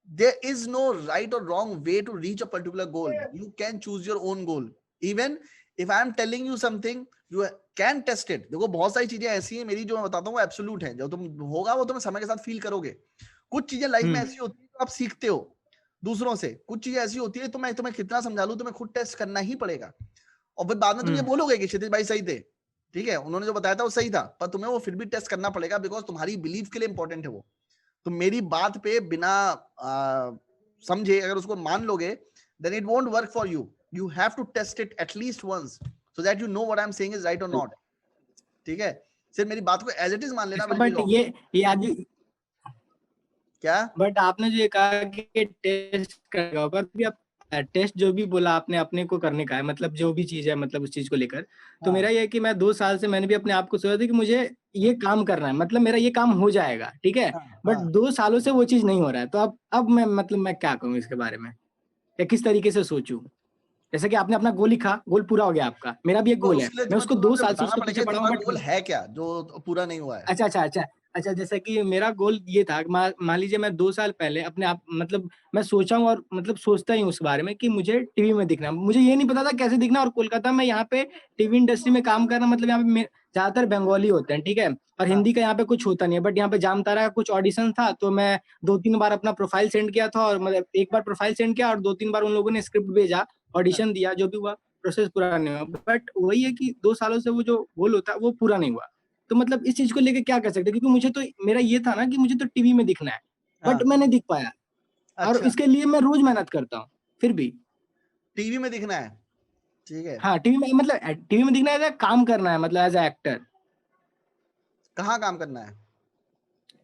there is no right or wrong way to reach a particular goal. You can choose your own goal. Even if I am telling you something, you can test it. देखो बहुत सारी चीजें ऐसी हैं मेरी जो मैं बताता हूँ वो एब्सोल्यूट है, जो तुम होगा वो तुम्हें समय के साथ फील करोगे। कुछ चीजें लाइफ में ऐसी होती है जो आप सीखते हो दूसरों से, कुछ चीजें ऐसी होती है तो मैं तुम्हें कितना समझा लूं, तुम्हें खुद टेस्ट करना ही पड़ेगा। और फिर बाद में तुम ये बोलोगे कि क्षितिज भाई सही थे, ठीक है, उन्होंने जो बताया था वो सही था, पर तुम्हें वो फिर भी टेस्ट करना पड़ेगा, बिकॉज तुम्हारी बिलीफ के लिए इंपॉर्टेंट है वो। तुम मेरी बात पे बिना समझे अगर उसको मान लोगे, then it won't work for you. You have to test it at least once so that you know what I am saying is right और नॉट, ठीक है। सिर्फ मेरी बात को एज इट इज मान लेना विल बी बट रॉन्ग। ये आज क्या? बट आपने जो ये कहा कि टेस्ट करेगा, पर भी आप टेस्ट जो भी बोला आपने अपने को करने का है, मतलब जो भी चीज है, मतलब उस चीज को लेकर, तो मेरा ये है कि मैं 2 साल से मैंने भी अपने आप को सोचा था कि मुझे ये काम करना है, मतलब मेरा ये काम हो जाएगा, ठीक है। बट 2 सालों से वो चीज नहीं हो रहा है, तो अब मैं मतलब मैं क्या कहूँ इसके बारे में, या किस तरीके से सोचूं। जैसे कि आपने अपना गोल लिखा, गोल पूरा हो गया आपका, मेरा भी एक गोल है, मैं उसको 2 साल से उसके पीछे पड़ा हूँ, बट गोल है क्या जो पूरा नहीं हुआ है? अच्छा, जैसे कि मेरा गोल ये था, मान लीजिए मैं 2 साल पहले अपने आप, मतलब मैं सोचा हूँ और मतलब सोचता ही हूँ उस बारे में कि मुझे टीवी में दिखना, मुझे ये नहीं पता था कैसे दिखना। और कोलकाता में यहाँ पे टीवी इंडस्ट्री में काम करना, मतलब यहाँ पे ज्यादातर बंगाली होते हैं, ठीक है, और हिंदी का यहाँ पे कुछ होता नहीं है। बट यहाँ पे जामतारा का कुछ ऑडिशन था, तो मैं 2-3 बार अपना प्रोफाइल सेंड किया था, और मतलब एक बार प्रोफाइल सेंड किया और 2-3 बार उन लोगों ने स्क्रिप्ट भेजा, ऑडिशन दिया, जो भी हुआ प्रोसेस पूरा नहीं हुआ। बट वही है कि 2 सालों से वो जो गोल होता है वो पूरा नहीं हुआ। तो मतलब इस चीज को लेके क्या कर सकते हैं, क्योंकि मुझे तो मेरा ये था ना कि मुझे तो टीवी में दिखना है, बट मैं नहीं दिख पाया। और इसके लिए मैं रोज मेहनत करता हूँ, फिर भी टीवी में दिखना है, ठीक है। हाँ, टीवी में, मतलब टीवी में दिखना है, काम करना है, मतलब एज ए एक्टर। कहाँ काम करना है?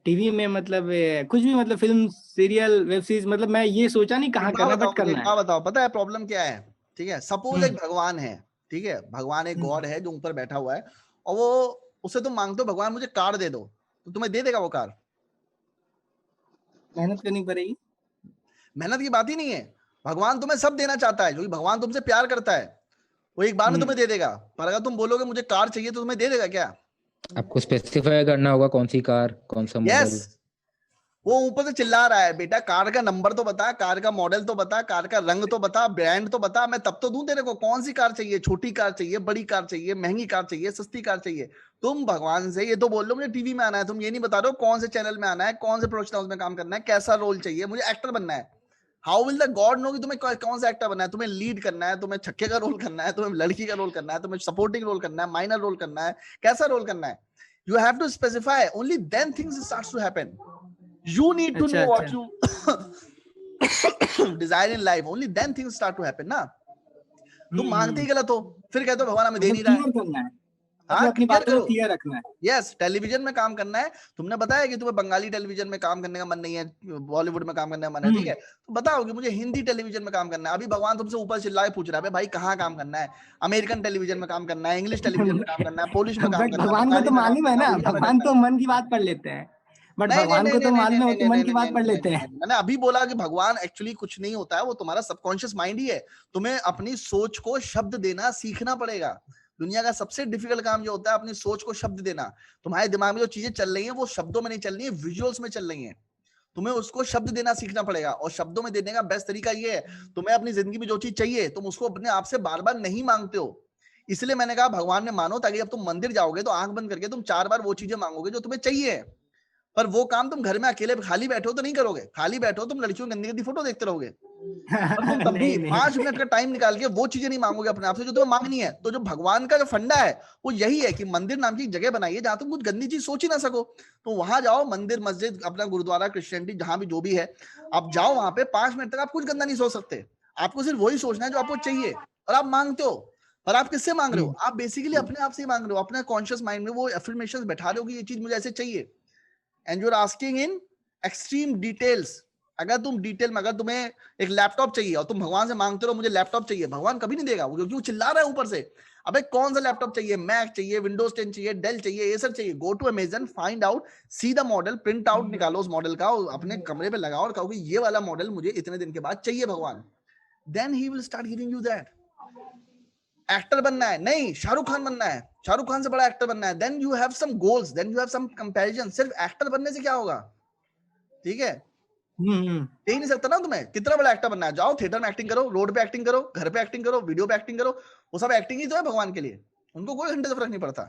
टीवी में, मतलब कुछ भी, मतलब फिल्म, सीरियल, वेब सीरीज, मतलब मैं ये सोचा नहीं कहाँ करना है, बट करना है। बताओ, पता है प्रॉब्लम क्या है? ठीक है, सपोज एक भगवान है, ठीक है, भगवान एक गॉड है जो ऊपर बैठा हुआ है, और वो उससे तुम मांगते हो भगवान मुझे कार दे दो, तो तुम्हें दे देगा वो कार? मेहनत करनी पड़ेगी। मेहनत की बात ही नहीं है, भगवान तुम्हें सब देना चाहता है, क्योंकि भगवान तुमसे प्यार करता है, वो एक बार में तुम्हें दे देगा। पर अगर तुम बोलोगे मुझे कार चाहिए तो तुम्हें दे देगा क्या? आपको स्पेसिफाई करना होगा कौन सी कार, कौन सा मॉडल। वो ऊपर से चिल्ला रहा है, बेटा कार का नंबर तो बता, कार का मॉडल तो बता, कार का रंग तो बता, ब्रांड तो बता, मैं तब तो दूं तेरे को। कौन सी कार चाहिए? छोटी कार चाहिए, बड़ी कार चाहिए, महंगी कार चाहिए, सस्ती कार चाहिए? तुम भगवान से ये तो बोल लो मुझे टीवी में आना है, तुम ये नहीं बता रहे हो कौन से चैनल में आना है, कौन से प्रोडक्शन हाउस में काम करना है, कैसा रोल चाहिए, मुझे एक्टर बनना है। How will the god know कि तुम्हें कौन सा एक्टर बनना है? तुम्हें लीड करना है, तुम्हें छक्के का रोल करना है, तुम्हें लड़की का रोल करना है, तुम्हें सपोर्टिंग रोल करना है, माइनर रोल करना है, कैसा रोल करना है? You have to specify, only then things starts to happen. You need to know what you desire in life, only then things start to happen ना। तुम मांगते ही गलत हो, फिर कहते हो भगवान हमें दे नहीं रहा है। हाँ, अपनी बात को क्लियर रखना है। यस, टेलीविजन में काम करना है। तुमने बताया कि तुम्हें बंगाली टेलीविजन में काम करने का मन नहीं है, बॉलीवुड में काम करने का मन है, ठीक है, तो बताओ कि मुझे हिंदी टेलीविजन में काम करना है। अभी भगवान तुमसे ऊपर चिल्ला के पूछ रहा है भाई कहाँ काम करना है? अमेरिकन टेलीविजन में काम करना है, इंग्लिश टेलीविजन में काम करना है, पोलिश में काम करना है? भगवान को तो मालूम है ना, भगवान तो मन की बात पढ़ लेते हैं, बट भगवान को तो मालूम है, तो मन की बात पढ़ लेते हैं। मैंने अभी बोला कि भगवान एक्चुअली कुछ नहीं होता है, वो तुम्हारा सबकॉन्शियस माइंड ही है। तुम्हें अपनी सोच को शब्द देना सीखना पड़ेगा। दुनिया का सबसे डिफिकल्ट काम जो होता है अपनी सोच को शब्द देना। तुम्हारे दिमाग में जो चीजें चल रही हैं वो शब्दों में नहीं चल रही है, विजुअल्स में चल रही हैं। तुम्हें उसको शब्द देना सीखना पड़ेगा, और शब्दों में देने का बेस्ट तरीका ये है, तुम्हें अपनी जिंदगी में जो चीज चाहिए तुम उसको अपने आप से बार बार नहीं मांगते हो। इसलिए मैंने कहा भगवान में मानो, ताकि जब तुम मंदिर जाओगे तो आंख बंद करके तुम 4 बार वो चीजें मांगोगे जो तुम्हें चाहिए। पर वो काम तुम घर में अकेले खाली बैठे हो तो नहीं करोगे। खाली बैठे हो तुम लड़कियों की गंदी गंदी फोटो देखते रहोगे, और तुम तब भी 5 मिनट का टाइम निकाल के वो चीजें नहीं मांगोगे अपने आप से जो तुम्हें मांगनी है। तो जो भगवान का जो फंडा है वो यही है कि मंदिर नाम की जगह बनाइए जहां तुम कुछ गंदी चीज सोच ही ना सको। तो वहां जाओ, मंदिर, मस्जिद, अपना गुरुद्वारा, क्रिश्चियनिटी, जहां भी जो भी है, आप जाओ वहां पे। 5 मिनट तक आप कुछ गंदा नहीं सोच सकते। आपको सिर्फ वही सोचना है जो आपको चाहिए, और आप मांगते हो। पर आप किससे मांग रहे हो? आप बेसिकली अपने आप से ही मांग रहे हो, अपने कॉन्शियस माइंड में वो एफर्मेशंस बैठा रहे हो कि ये चीज मुझे ऐसे चाहिए, and you are asking in extreme details. अगर तुम डिटेल में, अगर तुम्हें एक लैपटॉप चाहिए और तुम भगवान से मांगते रहो मुझे लैपटॉप चाहिए, भगवान कभी नहीं देगा, क्योंकि वो चिल्ला रहा है ऊपर से, अबे कौन सा लैपटॉप चाहिए, मैक चाहिए, विंडोज 10 चाहिए, डेल चाहिए, एसर चाहिए, go to Amazon, find out, see the model, print out निकालो उस मॉडल का और अपने कमरे पे लगाओ और कहो कि ये वाला मॉडल मुझे इतने दिन के बाद चाहिए भगवान, then he will start giving you that. Actor बनना है, नहीं शाहरुख खान बनना है, शाहरुख खान से बड़ा एक्टर बनना है, then you have some goals, then you have some comparison. सिर्फ एक्टर बनने से क्या होगा? ठीक है, दे नहीं सकता ना तुम्हें, कितना बड़ा एक्टर बनना है, जाओ थिएटर में एक्टिंग करो, रोड पे एक्टिंग करो, घर पे एक्टिंग करो, वीडियो पे एक्टिंग करो, वो सब एक्टिंग ही तो है भगवान के लिए, उनको कोई घंटे से फर्क नहीं पड़ता।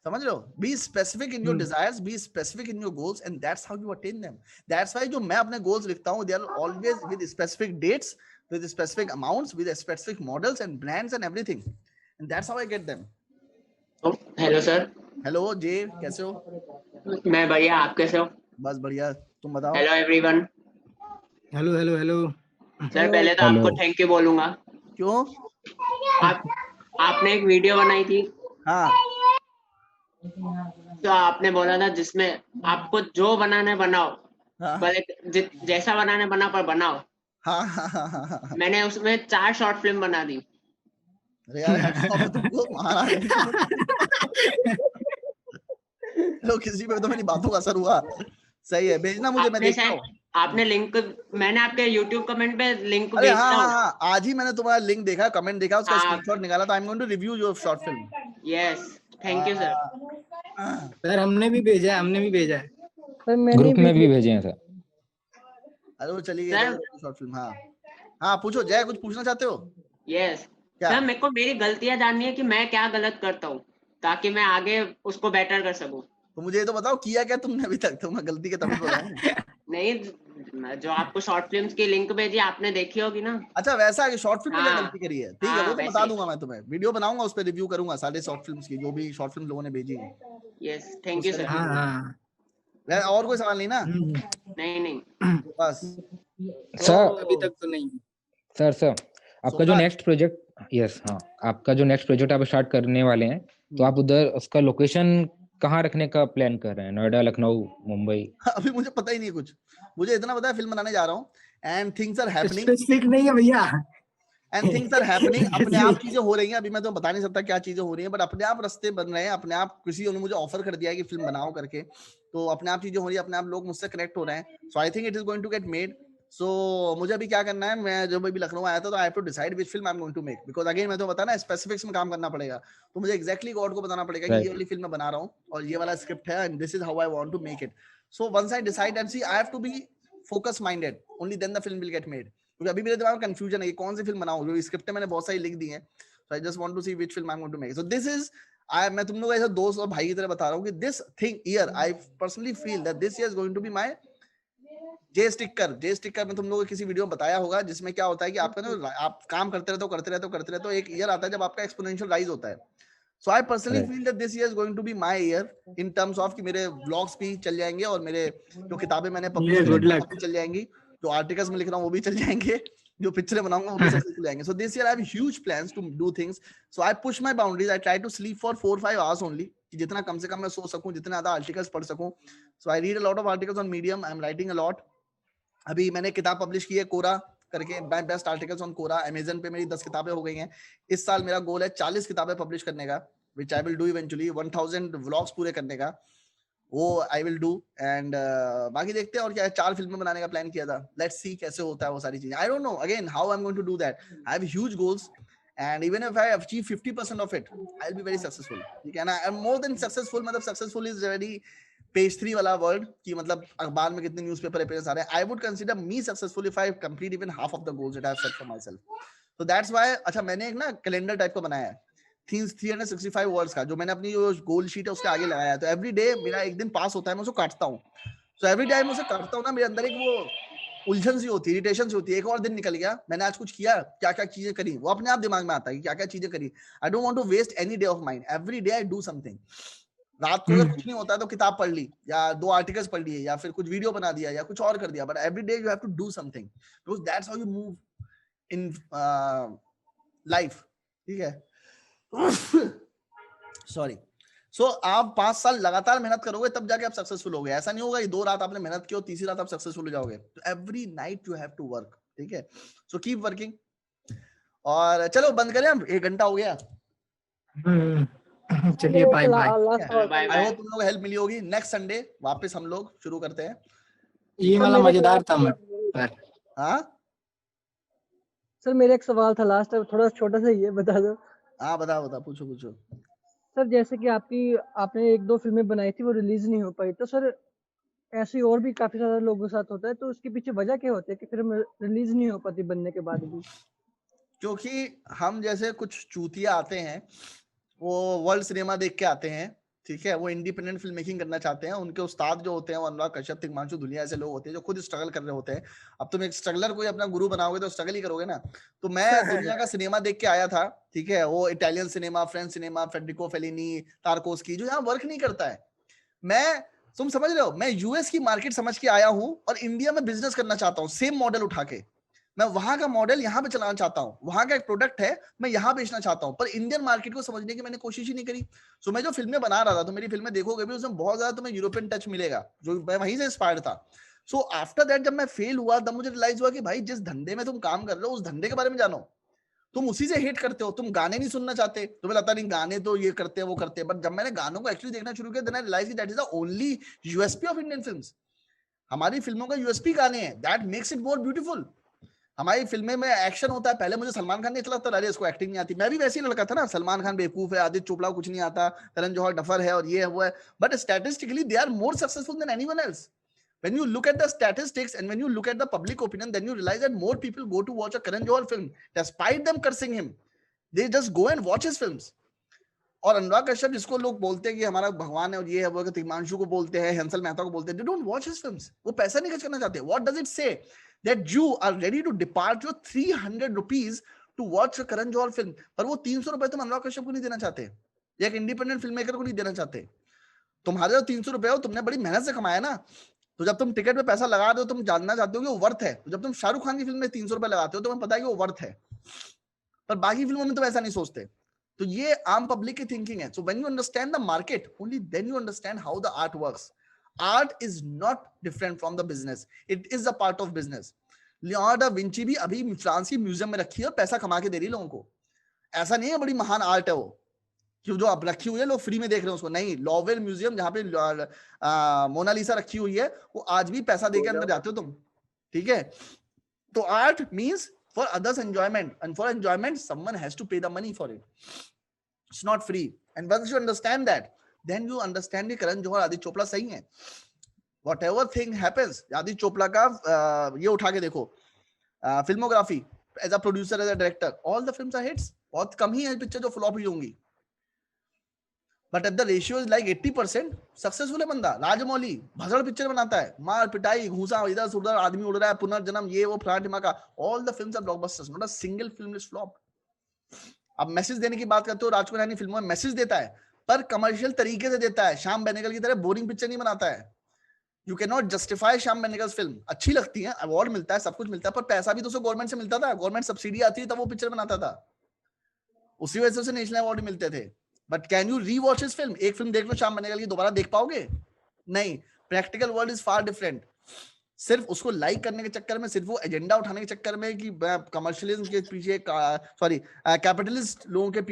समझ लो, be specific in your desires, be specific in your goals, and that's how you attain them. That's why जो मैं अपने गोल्स लिखता हूं, they are always with specific dates, with specific amounts, with specific models and brands and everything, and that's how I get them. Hello sir. Hello जे, कैसे हो? मैं बढ़िया, आप कैसे हो? बस बढ़िया, तुम बताओ। Hello everyone. Hello hello hello sir पहले तो आपको थैंक यू बोलूंगा। क्यों? आपने एक वीडियो बनाई थी। हाँ, तो आपने बोला था जिसमें आपको जो बनाना है बनाओ, भले जैसा बनाना है बना, पर बनाओ। हाँ। मैंने उसमें 4 शॉर्ट फिल्म बना दी। अरे यार तुमको लो किसी पे तो मेरी बातों का असर हुआ। सही है, भेजना मुझे, मैं देखता हूँ। आपने लिंक, मैंने आपके YouTube कमेंट पे लिंक अरे भेजा। हाँ, आज ही मैंने तुम्हारा लिंक देखा, कमेंट देखा, उसका स्क्रीनशॉट निकाला, तो I am going to review your short film. Yes, thank you sir. Sir हमने भी भेजा है, ग्रुप में भी भेजे हैं सर। अरे वो चली गई शॉर्ट फिल्म। हाँ पूछो जय, कुछ पूछना चाहते हो? यस सर, मेरे को मेरी गलतियां जाननी है कि मैं क्या गलत करता हूँ, ताकि मैं आगे उसको बेटर कर सकूं। तो मुझे ये तो बताओ किया क्या तुमने अभी तक? तो मैं गलती के तभी बोला हूं। नहीं, जो आपको शॉर्ट फिल्म्स की लिंक भेजी आपने देखी होगी ना। अच्छा वैसा है, शॉर्ट फिल्म में क्या गलती करी है? ठीक है, वो तो बता दूंगा मैं तुम्हें, वीडियो बनाऊंगा उस पर, रिव्यू करूंगा सारे शॉर्ट फिल्म्स की, जो भी शॉर्ट फिल्म लोगों ने भेजी है। Yes, thank you sir. और कोई सवाल नहीं ना? नहीं बस सर अभी तक तो नहीं। सर आपका जो नेक्स्ट प्रोजेक्ट, यस हाँ, आपका जो नेक्स्ट प्रोजेक्ट आप स्टार्ट करने वाले हैं, तो आप उधर उसका लोकेशन कहाँ रखने का प्लान कर रहे हैं? नोएडा, लखनऊ, मुंबई? अभी मुझे पता ही नहीं कुछ, मुझे इतना पता है फिल्म बनाने जा रहा हूँ, and things are happening. Specific नहीं है भैया, एंड थिंग्स आर हैपनिंग, अपने आप चीजें हो रही हैं। अभी मैं तो बता नहीं सकता क्या चीजें हो रही हैं, बट अपने आप रास्ते बन रहे हैं, अपने आप किसी ने मुझे ऑफर कर दिया है कि फिल्म बनाओ करके, तो अपने आप चीजें हो रही है, अपने आप लोग मुझसे कनेक्ट हो रहे हैं। So I think it is going to get made. सो मुझे अभी क्या करना है, मैं जब अभी लखनऊ आया था तो I have to decide which film I am going to make, because again मैं तो बता ना स्पेसिफिक्स में काम करना पड़ेगा, तो मुझे एग्जैक्टली गॉड को बताना पड़ेगा कि ये वाली फिल्म मैं बना रहा हूँ और ये वाला स्क्रिप्ट है, and this is how I want to make it. So once I decide and see, I have to be focus minded, only then the film will get made. क्योंकि अभी मेरे दिमाग में कंफ्यूजन है कि कौन सी फिल्म बनाऊं, जो स्क्रिप्ट मैंने बहुत सारी लिख दी है, so I just want to see which film I am going to make. So this is, मैं तुम लोग ऐसे दोस्त और भाई की तरह बता रहा हूँ कि this thing year I personally feel that this year is going to be my जे स्टिकर में तुम लोगों को किसी वीडियो में बताया होगा, जिसमें क्या होता है कि आपका ना आप काम करते रहते हो, एक ईयर आता है जब आपका एक्सपोनेंशियल राइज होता है। So I personally feel that this year is going to be my year in terms of कि मेरे व्लॉग्स भी चल जाएंगे और मेरे जो किताबें मैंने पब्लिश की चल जाएंगी, जो आर्टिकल्स में लिख रहा हूँ वो भी चल जाएंगे, जो पिक्चरें बनाऊंगा वो भी सक्सेसफुल जाएंगे। So this year I have huge plans to do things. So I push my boundaries, I try to sleep for 4-5 hours only, कि जितना कम से कम मैं सो सकूं, जितने ज्यादा आर्टिकल्स पढ़ सकूं। So I read a lot of articles on Medium, I am writing a lot. अभी मैंने किताब पब्लिश की है कोरा करके, best articles on Quora, Amazon पे मेरी 10 किताबें हो गई हैं। इस साल मेरा गोल है 40 किताबें पब्लिश करने का, which I will do eventually, 1000 vlogs पूरे करने का, वो आई विल डू। एंड बाकी देखते हैं और क्या है, 4 फिल्में बनाने का प्लान किया था, लेट्स सी कैसे होता है वो सारी चीजें। I don't know again how I am going to do that, I have huge goals, and even if I achieve 50% of it I will be very successful. ठीक है ना, I am more than successful, मतलब successful is very page 3 वाला word, कि मतलब अखबार में कितने न्यूज़पेपर अपीयरेंस आ रहे हैं। I would consider me successful if I complete even half of the goals that I have set for my self. So that's why, अच्छा मैंने एक ना कैलेंडर टाइप का बनाया है 365 वर्ड्स का, जो मैंने अपनी जो गोल शीट है उसके आगे लगाया है। तो एवरी डे मेरा एक दिन पास होता है, मैं उसको काटता हूँ। सो एवरी टाइम उसे काटता हूँ ना, मेरे अंदर एक वो उलझन सी होती है, इरिटेशन सी होती है, एक और दिन निकल गया, मैंने आज कुछ किया, क्या क्या चीजें करी, वो अपने आप दिमाग में आता है कि क्या क्या चीजें करी। I don't want to waste any day of mind, every day I do something. रात को अगर कुछ नहीं होता है तो किताब पढ़ ली, या 2 आर्टिकल्स पढ़ लिए, या फिर कुछ वीडियो बना दिया, या कुछ और कर दिया, but every day you have to do something, because that's how you move in life. ठीक है। सॉरी। सो आप 5 साल लगातार मेहनत करोगे तब जाके आप सक्सेसफुल होगे। ऐसा नहीं होगा कि 2 रात आपने मेहनत की और तीसरी रात आप सक्सेसफुल हो जाओगे। तो every night you have to work, ठीक है। So keep working. और चलो बंद करें हम, 1 घंटा हो गया। चलिए बाय बाय। आई होप तुम लोग हेल्प मिली होगी। नेक्स्ट संडे वापस हम लोग शुरू करते हैं। ये वाला मजेदार था हाँ सर मेरा एक सवाल था लास्ट, थोड़ा छोटा सा ही है, बता दो। हाँ बता पूछो। सर जैसे कि आपने 1-2 फिल्में बनाई थी, वो रिलीज नहीं हो पाई, तो सर ऐसे और भी काफी सारे लोगों के साथ होता है, तो उसके पीछे वजह क्या होती है कि फिल्म रिलीज नहीं हो पाती बनने के बाद भी? क्योंकि हम जैसे कुछ चूतिया आते हैं, वो वर्ल्ड सिनेमा देख के आते हैं, ठीक है, वो इंडिपेंडेंट फिल्म मेकिंग करना चाहते हैं। उनके उस्ताद जो होते हैं, अनुराग कश्यप, तिग्मांशु धुलिया ऐसे लोग होते हैं जो खुद स्ट्रगल कर रहे होते हैं। अब तुम एक स्ट्रगलर को अपना गुरु बनाओगे तो स्ट्रगल ही करोगे ना। तो मैं दुनिया का सिनेमा देख के आया था, ठीक है, वो Italian cinema, French cinema, Federico Fellini, Tarkovsky, जो यहाँ वर्क नहीं करता है। तुम समझ रहे हो, मैं यूएस की मार्केट समझ के आया हूँ और इंडिया में बिजनेस करना चाहता हूँ सेम मॉडल उठा के। मैं वहां का मॉडल यहाँ पे चलाना चाहता हूँ, वहां का एक प्रोडक्ट है मैं यहाँ बेचना चाहता हूँ, पर इंडियन मार्केट को समझने की मैंने कोशिश ही नहीं करी। सो मैं जो फिल्में बना रहा था, तो मेरी फिल्में देखोगे भी उसमें बहुत ज्यादा तुम्हें यूरोपियन टच मिलेगा, जो मैं वहीं से इंस्पायर्ड था। सो आफ्टर दैट जब मैं फेल हुआ तब मुझे रियलाइज हुआ कि भाई जिस धंधे में तुम काम कर रहे हो उस धंधे के बारे में जानो। तुम उसी से हेट करते हो, तुम गाने नहीं सुनना चाहते, तुम्हें लगता नहीं गाने तो ये करते हैं वो करते हैं, बट जब मैंने गानों को एक्चुअली देखना शुरू किया, then I realise that is the only USP of Indian films. हमारी फिल्मों का यूएसपी गाने हैं, that makes it more beautiful. हमारी फिल्में में एक्शन होता है। पहले मुझे सलमान खान नहीं अच्छा लगता, अरे इसको एक्टिंग नहीं आती, मैं भी वैसे ही लड़का था ना, सलमान खान बेवकूफ है, आदित्य चोपड़ा कुछ नहीं आता, करण जौहर डफर है और ये है वो है, but statistically they are more successful than anyone else. When you look at the statistics and when you look at the public opinion, then you realize that more people go to watch a Karan Johar film despite them cursing him. They just go and watch his films. और अनुराग कश्यप जिसको लोग बोलते हैं कि हमारा भगवान है और ये है वो, तिग्मांशु को बोलते हैं, हंसल मेहता को बोलते हैं, they don't watch his films. वो पैसा नहीं खर्च करना चाहते। What does it say? That you are ready to depart your 300 rupees to watch a Karan Johar film. पर वो 300 रुपए तुम अनुराग कश्यप को नहीं देना चाहते, या एक इंडिपेंडेंट फिल्म मेकर को नहीं देना चाहते। तुम्हारे जो 300 रुपए हो तुमने बड़ी मेहनत से कमाया ना, तो जब तुम टिकट पे पैसा लगा रहे हो तुम जानना चाहते हो कि वो वर्थ है। तो जब तुम शाहरुख खान की फिल्म में 300 रुपए लगाते हो तो तुम्हें पता है कि वो वर्थ है, पर बाकी फिल्मों में तो ऐसा नहीं सोचते। तो ये आम पब्लिक की थिंकिंग है। So when you understand the market, only then you understand how the art works. Art is not different from the business, it is a part of business. Leonardo da Vinci भी अभी France की museum में रखी है और पैसा कमा के दे रही है लोगों को। ऐसा नहीं है बड़ी महान आर्ट है वो कि जो अब रखी हुई है लोग फ्री में देख रहे हैं उसको, नहीं। लॉवेल म्यूजियम जहां पे मोनालिसा रखी हुई है, वो आज भी पैसा देके अंदर जाते हो तुम, ठीक है। तो art means for others enjoyment, and for enjoyment someone has to pay the money for it, it's not free. And once you understand that, then you understand कि करण जौहर, आदित्य चोपड़ा सही है। Whatever thing happens, Aditya Chopra का ये उठा के देखो filmography, as a producer, as a director, all the films are hits. बहुत कम ही है पिक्चर जो फ्लॉप हुई होंगी, but at the ratio is like 80% successful है बंदा। राजमौली भसड़ पिक्चर बनाता है, मार पिटाई, घूसा, इधर से उधर आदमी उड़ रहा है, पुनर्जन्म, ये वो फलाना ढिमाका, all the films are blockbusters, not a single film is flop. अब मैसेज देने की बात करते हो, राजकुमार रानी फिल्मों में मैसेज देता है, पर कमर्शियल तरीके से देता है। श्याम बेनेगल की तरह बोरिंग पिक्चर नहीं बनाता है। You can not justify Shyam Benegal film. अच्छी लगती है, अवार्ड मिलता है, सब कुछ मिलता है, पर पैसा भी तो उसे गवर्नमेंट से मिलता था, गवर्नमेंट सब्सिडी आती थी तब वो पिक्चर बनाता था, उसी वजह से उसे नेशनल अवार्ड मिलते थे। But can you rewatch his film? एक फिल्म देख लो श्याम बेनेगल की, दोबारा देख पाओगे? नहीं। Practical world is far different. सिर्फ उसको लाइक करने के चक्कर में, सिर्फ वो एजेंडा उठाने के चक्कर में कि कमर्शियलिज्म के पीछे, सॉरी कैपिटलिस्ट लोगों के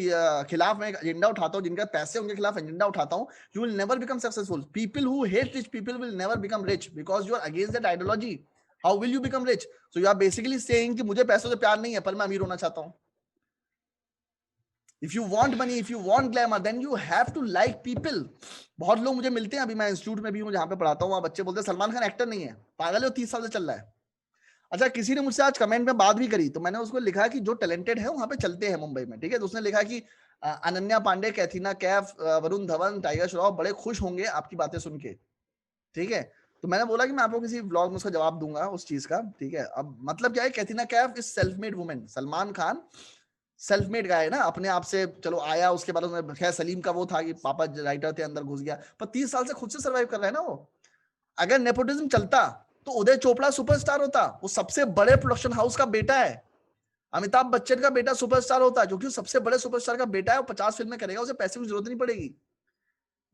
खिलाफ मैं एजेंडा उठाता हूँ, जिनका पैसे उनके खिलाफ एजेंडा उठाता हूँ, you will never become successful. People who hate rich people will never become rich because you are against that ideology. How will you become rich? So you are basically saying कि मुझे पैसों से प्यार नहीं है, पर मैं अमीर होना चाहता हूँ। If you want money, if you want glamour, then you have to like people. बहुत लोग मुझे मिलते हैं, अभी मैं इंस्टीट्यूट में भी हूँ जहाँ पे पढ़ाता हूँ, वहाँ बच्चे बोलते हैं सलमान खान एक्टर नहीं है, पागल है, 30 साल से चल रहा है। अच्छा, किसी ने मुझसे आज कमेंट में बात भी करी, तो मैंने उसको लिखा कि जो टैलेंटेड है वहाँ पे चलते हैं मुंबई में, ठीक है। तो उसने लिखा कि अनन्या पांडे, कैथरीना कैफ, वरुण धवन, टाइगर श्रॉफ बड़े खुश होंगे आपकी बातें सुन के, ठीक है। तो मैंने बोला कि मैं आपको किसी व्लॉग में उसका जवाब दूंगा उस चीज का, ठीक है। अब मतलब क्या है, Katrina Kaif is self made women, Salman Khan self made guy है ना, अपने आप से चलो आया, उसके बाद उसमें खैर सलीम का वो था कि पापा राइटर थे, अंदर घुस गया, पर 30 साल से खुद से सर्वाइव कर रहा है ना वो। अगर नेपोटिज्म चलता तो उदय चोपड़ा सुपरस्टार होता, वो सबसे बड़े प्रोडक्शन हाउस का बेटा है, अमिताभ बच्चन का बेटा सुपरस्टार होता है क्योंकि सबसे बड़े सुपरस्टार का बेटा है, वो 50 फिल्में करेगा, उसे पैसे की जरूरत नहीं पड़ेगी।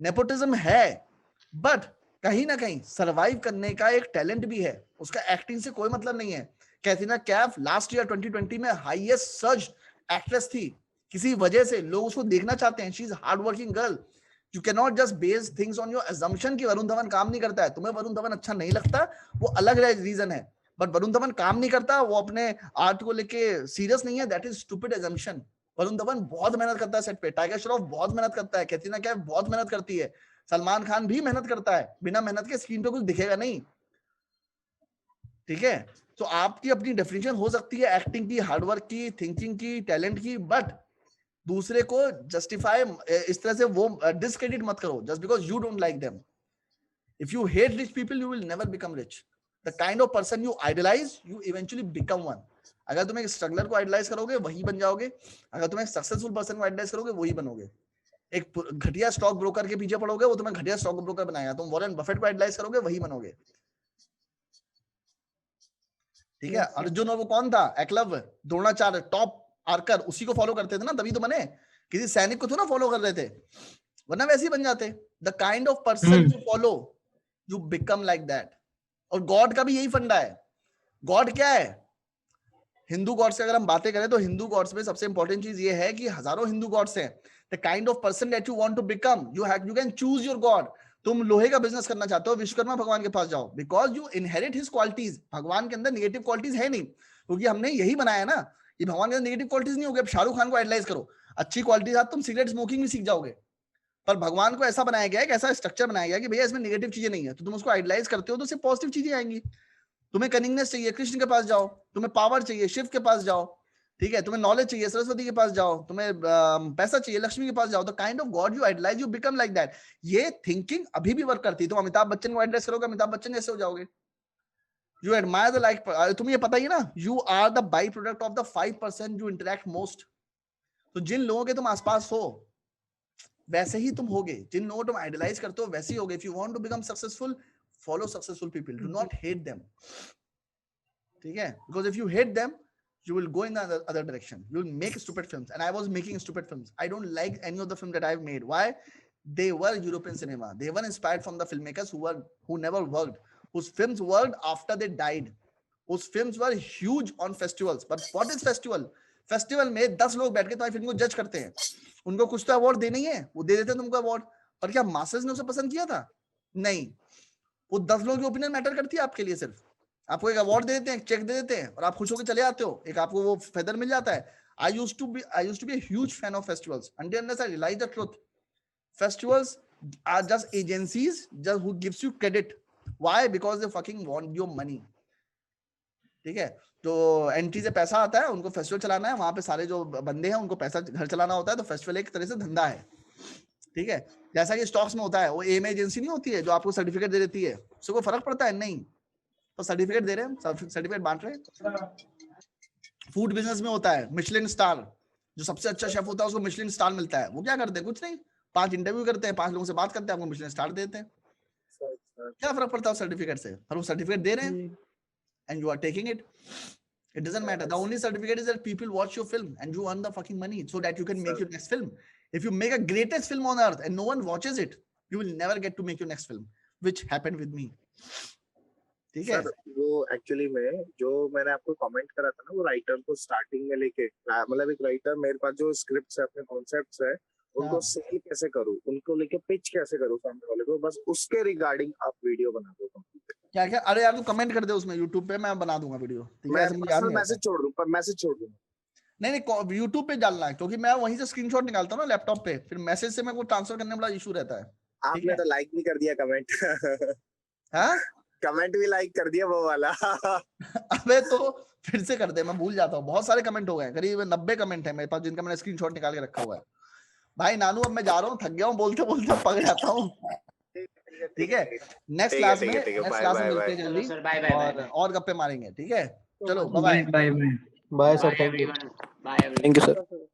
नेपोटिज्म है, बट कहीं ना कहीं सरवाइव करने का एक टैलेंट भी है, उसका एक्टिंग से कोई मतलब नहीं है। कैटरीना कैफ लास्ट ईयर 2020 में हाईएस्ट सर्ज एक्ट्रेस थी, किसी वजह से लोग उसको देखना चाहते हैं। She is hard working girl. You can not just base things on your assumption कि वरुण धवन काम नहीं करता है। तुम्हें वरुण धवन अच्छा नहीं लगता, वो अलग रीजन है, बट वरुण धवन काम नहीं करता, वो अपने आर्ट को लेके सीरियस नहीं है, that is stupid assumption. Varun Dhawan बहुत मेहनत करता है सेट पे, टाइगर श्रॉफ बहुत मेहनत करता है, कैटरीना कैफ बहुत मेहनत करती है, सलमान खान भी मेहनत करता है, बिना मेहनत के स्क्रीन पे कुछ दिखेगा नहीं, ठीक है। तो आपकी अपनी डेफिनेशन हो सकती है एक्टिंग की, हार्डवर्क की, थिंकिंग की, टैलेंट की, बट दूसरे को जस्टिफाई इस तरह से वो डिसक्रेडिट मत करो just because you don't like them. If you hate rich people you will never become rich. The kind of person you idolise you eventually become one. अगर तुम एक स्ट्रगलर को आइडलाइज करोगे वही बन जाओगे, अगर तुम एक सक्सेसफुल पर्सन को आइडलाइज करोगे वही बनोगे। एक घटिया स्टॉक ब्रोकर के पीछे पड़ोगे वो तुम्हें घटिया स्टॉक ब्रोकर बनाएगा, तुम वॉरेन बफेट को आइडलाइज करोगे वही बनोगे, ठीक है। अर्जुन और वो कौन था, एकलव्य, द्रोणाचार्य, टॉप आर्कर, उसी को फॉलो करते थे ना, तभी तो बने। किसी सैनिक को तो ना फॉलो कर रहे थे, वरना वैसे ही बन जाते। The kind of person you follow you become like that. और गॉड का भी यही फंडा है। गॉड क्या है, हिंदू गॉड्स की अगर हम बातें करें तो हिंदू गॉड्स में सबसे इंपॉर्टेंट चीज ये है कि हजारों हिंदू गॉड्स हैं। The kind of person that you want to become you can choose your god. तुम लोहे का बिजनेस करना चाहते हो, विश्वकर्मा भगवान के पास जाओ, because you inherit his qualities. भगवान के अंदर नेगेटिव क्वालिटीज है नहीं, क्योंकि हमने यही बनाया ना, ये भगवान के अंदर नेगेटिव क्वालिटीज नहीं होगी। अब शाहरुख खान को आइडलाइज करो, अच्छी क्वालिटीज तुम सिगरेट स्मोकिंग भी सीख जाओगे, पर भगवान को ऐसा बनाया गया है, ऐसा स्ट्रक्चर बनाया गया कि भैया इसमें नेगेटिव चीजें नहीं है, तो तुम उसको आइडलाइज करते हो तो सिर्फ पॉजिटिव चीजें आएंगी। तुम्हें कनिंगनेस चाहिए, कृष्ण के पास जाओ। तुम्हें पावर चाहिए, शिव के पास जाओ, ठीक है। तुम्हें नॉलेज चाहिए, सरस्वती के पास जाओ। तुम्हें पैसा चाहिए, लक्ष्मी के पास जाओ। The kind of god you idolise you become like that. ये थिंकिंग अभी भी वर्क करती है। तुम अमिताभ बच्चन को आइडलाइज करोगे, अमिताभ बच्चन जैसे हो जाओगे। यू एडमायर द लाइक, तुम्हें ये पता ही ना, you are the by product of the 5% you interact most. तो जिन लोगों के तुम आसपास हो वैसे ही तुम होगे, जिन लोगों को तुम आइडलाइज करते हो वैसे ही होगे। If you want to become successful, follow successful people, do not hate them, ठीक है। Because if you hate them you will go in the other direction. You will make stupid films, and I was making stupid films. I don't like any of the films that I've made. Why? They were European cinema. They were inspired from the filmmakers who never worked, whose films worked after they died, whose films were huge on festivals. But what is festival? Festival में 10 लोग बैठ के तुम्हारी film को जज करते हैं, उनको कुछ तो अवार्ड देना ही है, वो दे देते हैं तुमको अवार्ड। पर क्या मासेस ने उसे पसंद किया था? नहीं। वो 10 लोगों की ओपिनियन मैटर करती है आपके लिए। सिर्फ आपको एक अवार्ड दे देते हैं, एक चेक दे देते हैं, और आप खुश होकर चले आते हो, एक आपको वो फेदर मिल जाता है। I used to be a huge fan of festivals until I realized the truth. Festivals are just agencies just who gives you credit. Why? Because they fucking want your money. ठीक है। तो entry से पैसा आता है, उनको festival चलाना है, वहां पे सारे जो बंदे हैं उनको पैसा घर चलाना होता है, तो फेस्टिवल एक तरह से धंधा है, ठीक है। जैसा कि स्टॉक्स में होता है, वो एम एजेंसी नहीं होती है जो आपको सर्टिफिकेट दे देती है, उससे कोई फर्क पड़ता है? नहीं। तो सर्टिफिकेट दे रहे हैं, सर्टिफिकेट बांट रहे हैं। फूड बिजनेस में होता है मिशेलिन स्टार, जो सबसे अच्छा शेफ होता है उसको मिशेलिन स्टार मिलता है। वो क्या करते हैं? कुछ नहीं, 5 इंटरव्यू करते हैं, 5 लोगों से बात करते हैं, आपको मिशेलिन स्टार देते हैं। क्या फर्क पड़ता है सर्टिफिकेट से? पर वो सर्टिफिकेट दे रहे हैं and you are taking it. It doesn't matter. The only certificate is that people watch your film and you earn the fucking money so that you can make your next film. If you make a greatest film on earth and no one watches it, you will never get to make your next film, which happened with me. ठीक है। वो actually में जो मैंने आपको comment करा था ना, वो राइटर को स्टार्टिंग में लेके, मतलब एक राइटर मेरे पास जो स्क्रिप्ट्स है, अपने कॉन्सेप्ट्स है, उनको सेल कैसे करूं, उनको लेके पिच कैसे करूं सामने वाले को, बस उसके रिगार्डिंग आप वीडियो बना दो। क्या क्या? अरे यार तू कमेंट कर दे उसमें YouTube पे, मैं बना दूंगा वीडियो। मैं मैसेज छोड़ दूं, पर मैसेज छोड़ दूं। नहीं YouTube पे डालना है, क्योंकि मैं वहीं से स्क्रीनशॉट निकालता हूं ना लैपटॉप पे, फिर मैसेज से मेरे को ट्रांसफर करने में बड़ा इशू रहता है। आपने तो लाइक भी कर दिया कमेंट। हाँ, कमेंट भी लाइक कर दिया वो वाला। अबे तो फिर से कर दे, मैं भूल जाता हूँ। बहुत सारे कमेंट हो गए, करीब 90 कमेंट है मेरे पास, जिनका मैंने स्क्रीनशॉट निकाल के रखा हुआ है। भाई नानू अब मैं जा रहा हूँ, थक गया हूँ, बोलते बोलते पक जाता हूँ। ठीक है, नेक्स्ट क्लास में मिलते हैं जल्दी, और गप्पे मारेंगे। ठीक है, चलो bye bye. Bye sir, thank you sir.